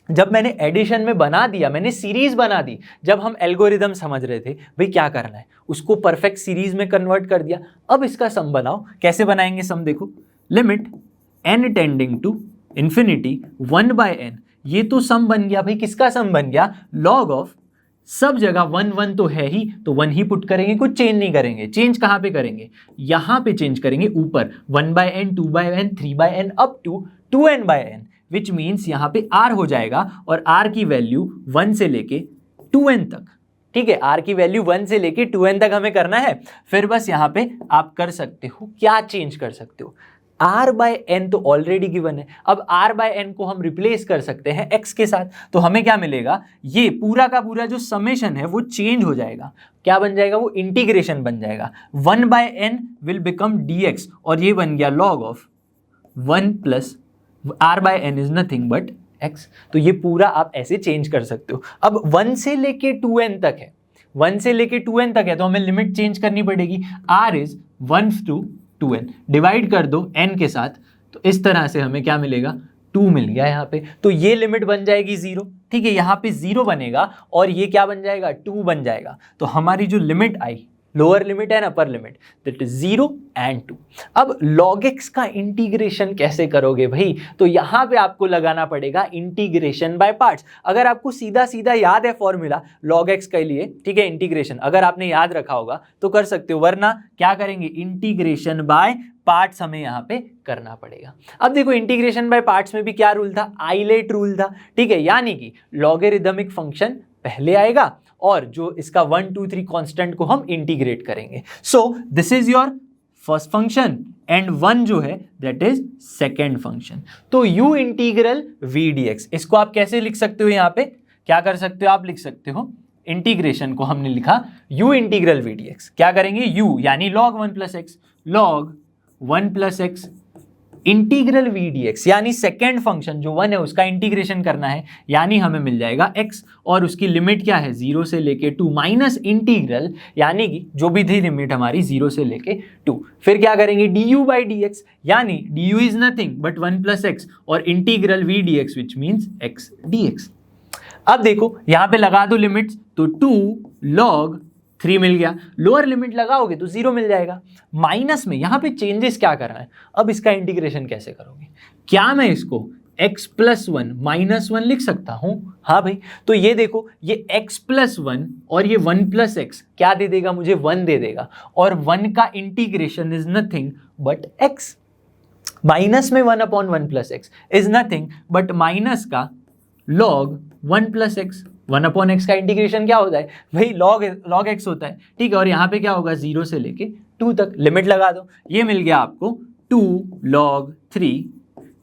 [SPEAKER 1] जब मैंने एडिशन में बना दिया, मैंने सीरीज बना दी, जब हम एल्गोरिदम समझ रहे थे भाई क्या करना है, उसको परफेक्ट सीरीज में कन्वर्ट कर दिया। अब इसका सम बनाओ, कैसे बनाएंगे सम, देखो limit n tending to infinity 1/n, ये तो सम बन गया भाई, किसका सम बन गया, log ऑफ, सब जगह 1 1 तो है ही, तो 1 ही पुट करेंगे, कुछ चेंज नहीं करेंगे। चेंज कहां पे करेंगे, यहां पे चेंज करेंगे, ऊपर 1/n 2/n 3/n up to 2n/n, which means यहां पे r हो जाएगा, और r की वैल्यू 1 से लेके 2n तक, ठीक है, r की वैल्यू 1 से लेके 2n तक हमें करना है। फिर बस यहां पे आप कर सकते हो, क्या चेंज कर सकते हो, r/n तो ऑलरेडी गिवन है, अब r/n को हम रिप्लेस कर सकते हैं x के साथ, तो हमें क्या मिलेगा, ये पूरा का पूरा जो समेशन है वो चेंज हो जाएगा, क्या बन जाएगा, वो इंटीग्रेशन बन जाएगा, 1/n विल बिकम dx, और ये बन गया log of 1 plus r/n is nothing but x। तो ये पूरा आप ऐसे चेंज कर सकते हो। अब 1 से लेके 2n तक है, 1 से लेके 2n तक है, तो हमें लिमिट चेंज करनी पड़ेगी, r is 1 to 2n, divide कर दो n के साथ, तो इस तरह से हमें क्या मिलेगा, 2 मिल गया यहाँ पे, तो ये लिमिट बन जाएगी 0, ठीक है, यहाँ पे 0 बनेगा और ये क्या बन जाएगा, 2 बन जाएगा। तो हमारी जो limit I, lower limit and upper limit, that is 0 and 2। अब log x का इंटीग्रेशन कैसे करोगे भाई, तो यहां पे आपको लगाना पड़ेगा इंटीग्रेशन बाय पार्ट्स। अगर आपको सीधा सीधा याद है फॉर्मूला log x के लिए, ठीक है, इंटीग्रेशन अगर आपने याद रखा होगा तो कर सकते हो, वरना क्या करेंगे, इंटीग्रेशन बाय पार्ट्स हमें यहाँ पे करना पड़ेगा। अब देखो इंटीग्रेशन बाय पार्ट्स में भी क्या रूल था, आइलेट रूल था, ठीक है, यानी कि लॉगरिदमिक फंक्शन पहले आएगा और जो इसका 1 2 3 कांस्टेंट को हम इंटीग्रेट करेंगे। सो this is your first function and 1 जो है दैट इज सेकेंड फंक्शन। तो u इंटीग्रल v dx, इसको आप कैसे लिख सकते हो, यहाँ पे क्या कर सकते हो, आप लिख सकते हो इंटीग्रेशन को हमने लिखा u इंटीग्रल v dx, क्या करेंगे u यानी log 1 plus x, log 1 plus x integral v dx, यानी सेकेंड फंक्शन जो 1 है उसका इंटीग्रेशन करना है, यानी हमें मिल जाएगा x, और उसकी लिमिट क्या है, 0 से लेके 2 माइनस इंटीग्रल, यानी कि जो भी थी लिमिट हमारी 0 से लेके 2। फिर क्या करेंगे, du बाई dx, यानी du is nothing but 1 plus x, और integral v dx which means x dx। अब देखो यहां पे लगा दो लिमिट्स, तो 2 log 3 मिल गया, लोअर लिमिट लगाओगे तो 0 मिल जाएगा, माइनस में यहाँ पे चेंजेस क्या करना है, अब इसका इंटीग्रेशन कैसे करोगे, क्या मैं इसको x plus one minus one लिख सकता हूं। हाँ भाई, तो ये देखो, ये x प्लस वन और ये 1 प्लस एक्स क्या दे देगा मुझे, 1 दे देगा, और 1 का integration is nothing but x। Minus में 1 upon 1 plus x is nothing but minus का log 1 plus x. 1 upon x का इंटीग्रेशन क्या होता है भाई, log x होता है, ठीक है। और यहाँ पे क्या होगा, 0 से लेके 2 तक, लिमिट लगा दो, ये मिल गया आपको 2 log 3,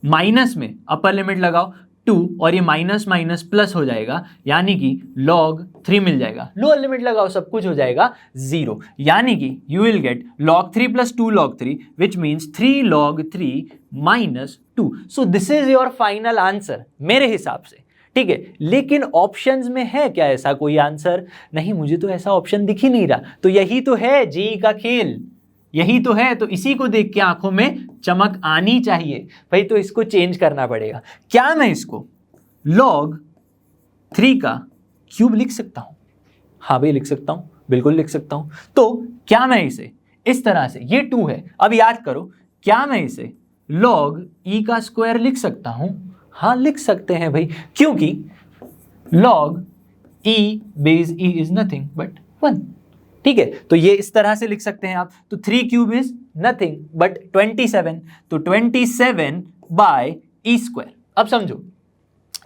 [SPEAKER 1] माइनस में अपर लिमिट लगाओ 2 और ये माइनस माइनस प्लस हो जाएगा, यानी कि log 3 मिल जाएगा, लोअर लिमिट लगाओ, सब कुछ हो जाएगा 0, यानी कि you will get log 3 plus 2 log 3 which means 3 log 3 minus 2। So this is your final answer मेरे हिसाब से, ठीक है। लेकिन ऑप्शंस में है क्या ऐसा कोई आंसर? नहीं, मुझे तो ऐसा ऑप्शन दिख ही नहीं रहा। तो यही तो है जेईई का खेल, यही तो है। तो इसी को देख के आंखों में चमक आनी चाहिए भाई, तो इसको चेंज करना पड़ेगा। क्या मैं इसको log 3 का क्यूब लिख सकता हूं? हाँ भाई लिख सकता हूं, बिल्कुल लिख सकता हूं। तो क्या मैं इसे इस तरह से, ये 2 है, अब याद करो, क्या मैं इसे log e का स्क्वायर लिख सकता हूं? हाँ लिख सकते हैं भाई, क्योंकि log e base e is nothing but 1, ठीक है। तो ये इस तरह से लिख सकते हैं आप। तो 3 क्यूब इज नथिंग बट 27, तो 27 बाय ई स्क्वायर। अब समझो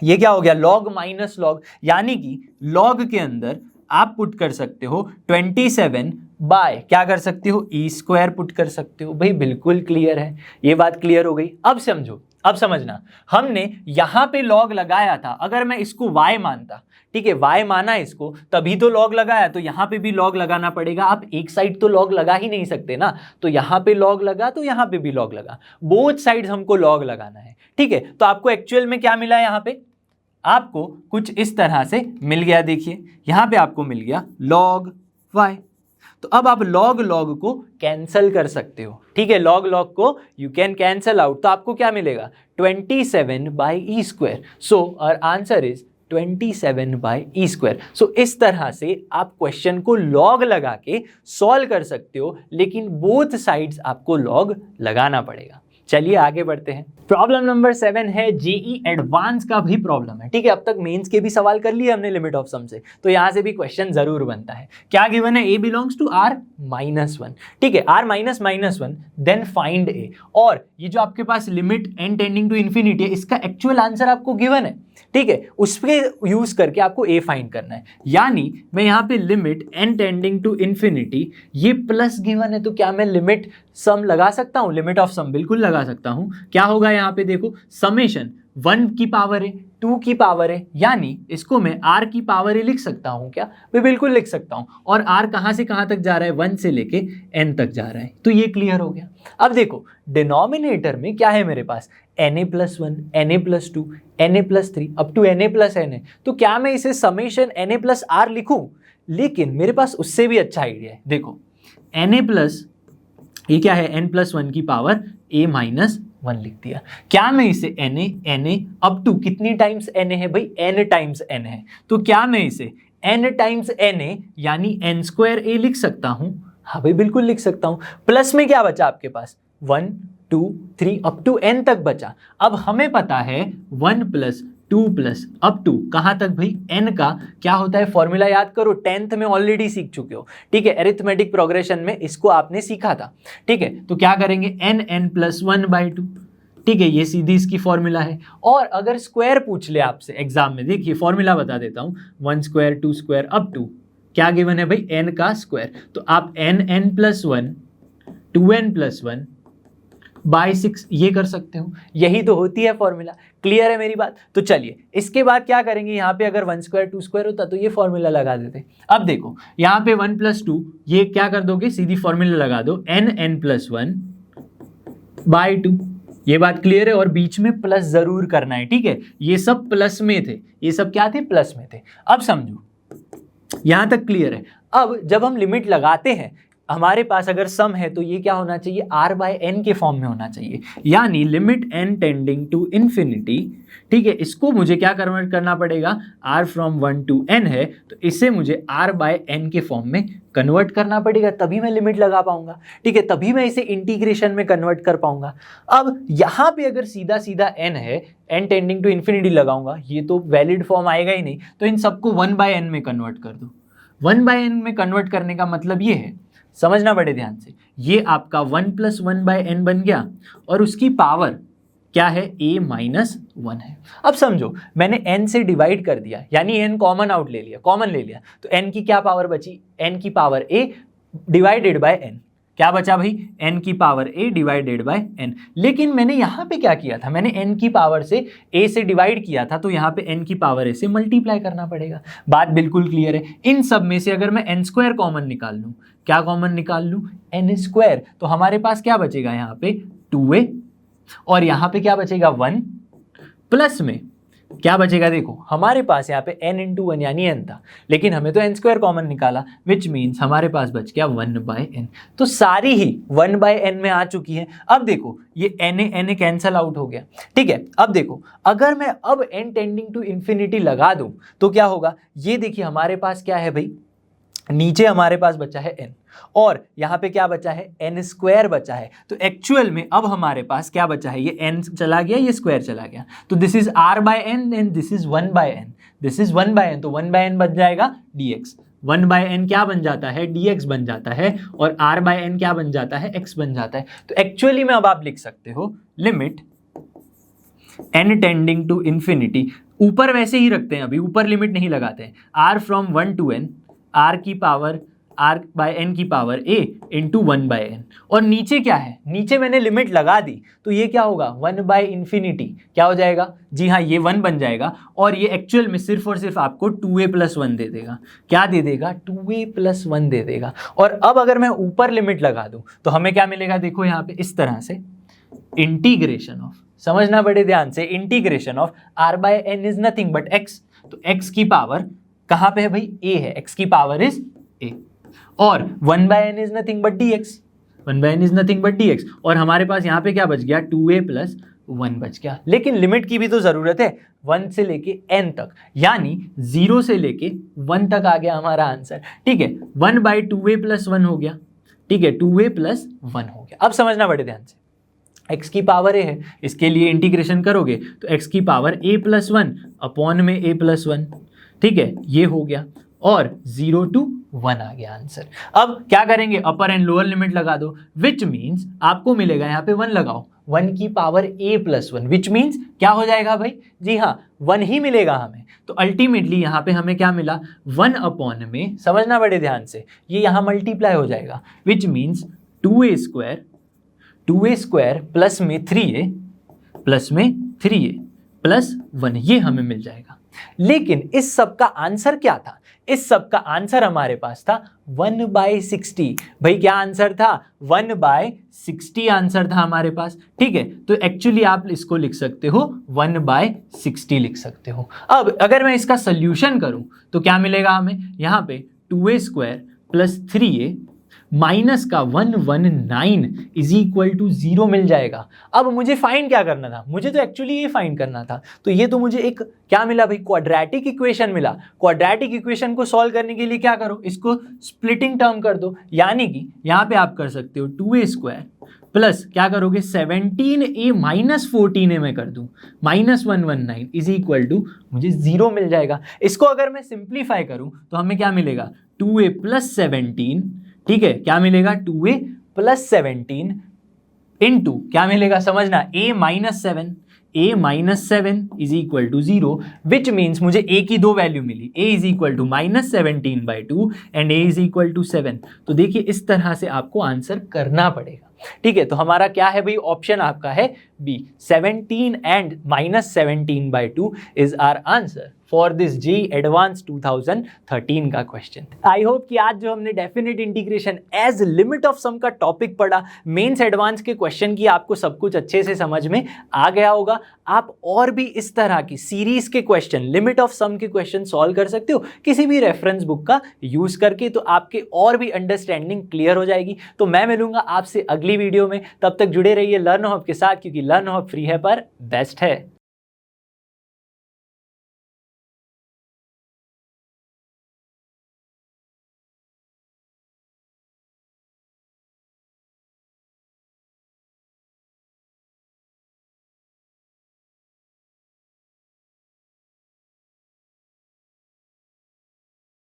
[SPEAKER 1] ये क्या हो गया, log माइनस log, यानी कि log के अंदर आप पुट कर सकते हो 27 बाय क्या कर सकते हो, ई स्क्वायर पुट कर सकते हो। भाई बिल्कुल क्लियर है, ये बात क्लियर हो गई। अब समझो, अब समझना, हमने यहां पे log लगाया था, अगर मैं इसको y मानता, ठीक है, y माना इसको, तभी तो log लगाया, तो यहां पे भी log लगाना पड़ेगा। आप एक साइड तो log लगा ही नहीं सकते ना, तो यहां पे log लगा तो यहां पे भी log लगा, बोथ साइड्स हमको log लगाना है, ठीक है। तो आपको एक्चुअल में क्या मिला, यहां पे आपको कुछ इस तरह से मिल गया, देखिए यहां पे आपको मिल गया log y। तो अब आप log को कैंसल कर सकते हो, ठीक है, log को यू कैन कैंसल आउट। तो आपको क्या मिलेगा, 27 by e square. So our answer is 27 by e square. So इस तरह से आप क्वेश्चन को log लगा के सॉल्व कर सकते हो, लेकिन बोथ साइड्स आपको log लगाना पड़ेगा। चलिए आगे बढ़ते हैं। प्रॉब्लम नंबर 7 है जेईई एडवांस का भी प्रॉब्लम है, ठीक है। अब तक मेंस के भी सवाल कर लिए हमने लिमिट ऑफ सम से, तो यहां से भी क्वेश्चन जरूर बनता है। क्या गिवन है, a belongs to r minus 1, ठीक है, r minus minus 1 then find a। और ये जो आपके पास limit n tending to infinity है, इसका एक्चुअल आंसर आपको गिवन है, ठीक है, उस पर यूज करके आपको a फाइंड करना है। यानी मैं यहाँ पे limit n tending to infinity, ये प्लस गिवन है, तो क्या मैं लिमिट सम लगा सकता हूँ, लिमिट ऑफ सम बिल्कुल लगा सकता हूँ। क्या होगा यहाँ पे देखो, समेशन 1 की पावर है, 2 की पावर है, यानी इसको मैं r की पावर ही लिख सकता हूँ। क्या मैं बिल्कुल लिख सकता हूँ। और r कहाँ से कहाँ तक जा रहा है, 1 से लेके n तक जा रहा है, तो ये क्लियर हो गया। अब देखो डिनोमिनेटर में क्या है मेरे पास, na plus 1, na plus 2, na plus 3 up to na plus n है। तो क्या मैं इसे समेशन na प्लस r लिखूं? लेकिन मेरे पास उससे भी अच्छा आइडिया है। देखो na प्लस, ये क्या है, n प्लस 1 की पावर a माइनस 1 लिख दिया। क्या मैं इसे na अप टू कितनी टाइम्स na है भाई, n टाइम्स n है, तो क्या मैं इसे n टाइम्स na यानी n स्क्वायर a लिख सकता हूं? हाँ भाई बिल्कुल लिख सकता हूं। प्लस में क्या बचा आपके पास, 1 2 3 अप टू n तक बचा। अब हमें पता है 1 प्लस 2 प्लस अप टू कहाँ तक भाई, n का क्या होता है फॉर्मूला याद करो, 10th में ऑलरेडी सीख चुके हो, ठीक है, अरिथमेटिक प्रोग्रेशन में इसको आपने सीखा था, ठीक है। तो क्या करेंगे, n प्लस 1/2, ठीक है, ये सीधी इसकी फॉर्मूला है। और अगर स्क्वायर पूछ ले आपसे एग्जाम में, देखिए फॉर्मूला बता देता हूँ, 1 स्क्वायर 2 स्क्वायर अप टू क्या गिवन है भाई, n का स्क्वायर। तो आप n plus 1 2n plus 1 bye 6 ये कर सकते हो, यही तो होती है फॉर्मूला। क्लियर है मेरी बात? तो चलिए इसके बाद क्या करेंगे, यहाँ पे अगर 1 स्क्वायर 2 स्क्वायर होता तो ये फॉर्मूला लगा देते। अब देखो यहाँ पे 1 प्लस 2, ये क्या कर दोगे, सीधी फॉर्मूला लगा दो, n प्लस 1 बाय 2। ये बात क्लियर है, और बीच में प्लस जरूर करना है, ठीक है, ये सब प्लस में थे, ये सब क्या थे, प्लस में थे। अब समझो यहां तक क्लियर है। अब जब हम लिमिट लगाते हैं, हमारे पास अगर सम है तो ये क्या होना चाहिए, r बाय n के फॉर्म में होना चाहिए, यानी limit n tending to infinity, ठीक है, इसको मुझे क्या कन्वर्ट करना पड़ेगा, r फ्रॉम 1 टू n है तो इसे मुझे r बाय n के फॉर्म में कन्वर्ट करना पड़ेगा, तभी मैं लिमिट लगा पाऊंगा, ठीक है, तभी मैं इसे इंटीग्रेशन में कन्वर्ट कर पाऊंगा। अब यहां पे अगर सीधा सीधा n है, n टेंडिंग टू इन्फिनिटी लगाऊंगा, ये तो वैलिड फॉर्म आएगा ही नहीं, तो इन सबको 1 बाय n में कन्वर्ट कर दो। 1 बाय n में कन्वर्ट करने का मतलब ये है, समझना बड़े ध्यान से, ये आपका 1 प्लस 1 बाय n बन गया और उसकी पावर क्या है, a माइनस 1 है। अब समझो मैंने n से डिवाइड कर दिया, यानी n कॉमन आउट ले लिया, कॉमन ले लिया, तो n की क्या पावर बची, n की power a divided by n, क्या बचा भाई, n की power a divided by n। लेकिन मैंने यहाँ पे क्या किया था, मैंने n की पावर से a से डिवाइड किया था, तो यहाँ पे n की पावर a से मल्टीप्लाई करना पड़ेगा। बात बिल्कुल क्लियर है। इन सब में से अगर मैं n स्क्वायर कॉमन निकाल लूँ, क्या कॉमन निकाल लूँ, n स्क्वायर, तो हमारे पास क्या बचेगा यहाँ पे 2a, और यहाँ पे क्या बचेगा 1, प्लस में क्या बचेगा, देखो हमारे पास यहाँ पे n इंटू 1 यानी n था, लेकिन हमें तो n स्क्वायर कॉमन निकाला, विच मीन्स हमारे पास बच गया 1 बाय n। तो सारी ही 1 बाय n में आ चुकी है। अब देखो ये n कैंसल आउट हो गया, ठीक है। अब देखो अगर मैं अब n टेंडिंग टू इन्फिनिटी लगा दूं तो क्या होगा, ये देखिए हमारे पास क्या है भाई, नीचे हमारे पास बचा है n और यहाँ पे क्या बचा है, n स्क्वायर बचा है। तो एक्चुअल में अब हमारे पास क्या बचा है, ये n चला गया, ये स्क्वायर चला गया, तो this is r by n and this is 1 by n, this is 1 by n, तो 1 बाय n बन जाएगा dx, 1 बाय n क्या बन जाता है, dx बन जाता है, और r बाय n क्या बन जाता है, x बन जाता है। तो एक्चुअली में अब आप लिख सकते हो limit n tending to infinity, ऊपर वैसे ही रखते हैं, अभी ऊपर लिमिट नहीं लगाते हैं, r from 1 to n, r की पावर r बाय n की power a into 1 by n, और नीचे क्या है, नीचे मैंने लिमिट लगा दी, तो ये क्या होगा 1 बाय इन्फिनिटी, क्या हो जाएगा, जी हाँ ये 1 बन जाएगा, और ये एक्चुअल में सिर्फ और सिर्फ आपको 2a प्लस 1 दे देगा, क्या दे देगा, 2a प्लस 1 दे देगा। और अब अगर मैं ऊपर लिमिट लगा दूं तो हमें क्या मिलेगा, देखो यहाँ पे इस तरह से, इंटीग्रेशन ऑफ, समझना बड़े ध्यान से, integration of r by n is nothing but x, तो x की पावर कहाँ पे है भाई, a है, x की पावर इज a, और 1 by n is nothing but dx, 1 by n is nothing but dx, और हमारे पास यहाँ पे क्या बच गया, 2a प्लस 1 बच गया। लेकिन लिमिट की भी तो जरूरत है, 1 से लेके n तक, यानी 0 से लेके 1 तक आ गया हमारा आंसर, ठीक है, 1 बाय 2a प्लस 1 हो गया, ठीक है, 2a प्लस 1 हो गया। अब समझना बड़े ध्यान से, x की पावर a है, इसके लिए इंटीग्रेशन करोगे तो x की पावर a प्लस 1 अपॉन में a प्लस 1, ठीक है, ये हो गया, और 0 टू 1 आ गया आंसर। अब क्या करेंगे, अपर एंड लोअर लिमिट लगा दो, विच मीन्स आपको मिलेगा, यहाँ पे 1 लगाओ, 1 की power a plus 1, which means क्या हो जाएगा भाई, जी हाँ 1 ही मिलेगा हमें। तो अल्टीमेटली यहाँ पे हमें क्या मिला, 1 अपॉन में, समझना बड़े ध्यान से, ये यहाँ मल्टीप्लाई हो जाएगा, which means 2a square plus में 3a प्लस 1, ये हमें मिल जाएगा। लेकिन इस सब का आंसर क्या था, इस सब का आंसर हमारे पास था 1 बाय 60। भाई क्या आंसर था, 1 बाय 60 आंसर था हमारे पास, ठीक है। तो एक्चुअली आप इसको लिख सकते हो 1 बाय 60 लिख सकते हो। अब अगर मैं इसका सोल्यूशन करूं तो क्या मिलेगा हमें, यहाँ पे 2a square plus 3a minus का 119 इज इक्वल टू 0 मिल जाएगा। अब मुझे फाइंड क्या करना था, मुझे तो एक्चुअली ये फाइंड करना था, तो ये तो मुझे एक क्या मिला भाई, क्वाड्रेटिक इक्वेशन मिला। क्वाड्रेटिक इक्वेशन को सॉल्व करने के लिए क्या करो, इसको स्प्लिटिंग टर्म कर दो, यानी कि यहाँ पे आप कर सकते हो 2a स्क्वायर प्लस क्या करोगे 17a माइनस 14a में कर दूं माइनस 119 इज इक्वल टू मुझे 0 मिल जाएगा। इसको अगर मैं सिंप्लीफाई करूं तो हमें क्या मिलेगा 2a प्लस 17, ठीक है, क्या मिलेगा 2a प्लस 17 इंटू क्या मिलेगा समझना a minus 7 is equal to 0 which means मुझे a की दो वैल्यू मिली, a is equal to minus 17/2 and a is equal to 7। तो देखिए इस तरह से आपको आंसर करना पड़ेगा। ठीक है, तो हमारा क्या है भाई, ऑप्शन आपका है B, 17 and -17/2 is our answer for this JEE advanced 2013 का क्वेश्चन। आई होप कि आज जो हमने definite integration as limit of sum का टॉपिक पढ़ा, मेंस एडवांस के क्वेश्चन की आपको सब कुछ अच्छे से समझ में आ गया होगा। आप और भी इस तरह की सीरीज के क्वेश्चन, लिमिट ऑफ सम के क्वेश्चन सॉल्व कर सकते हो किसी भी रेफरेंस बुक का यूज करके, तो आपके और भी अंडरस्टैंडिंग क्लियर हो जाएगी। तो मैं मिलूंगा आपसे अगली वीडियो में, तब तक जुड़े रहिए लर्न हब के साथ, क्योंकि लर्न हब फ्री है पर बेस्ट है।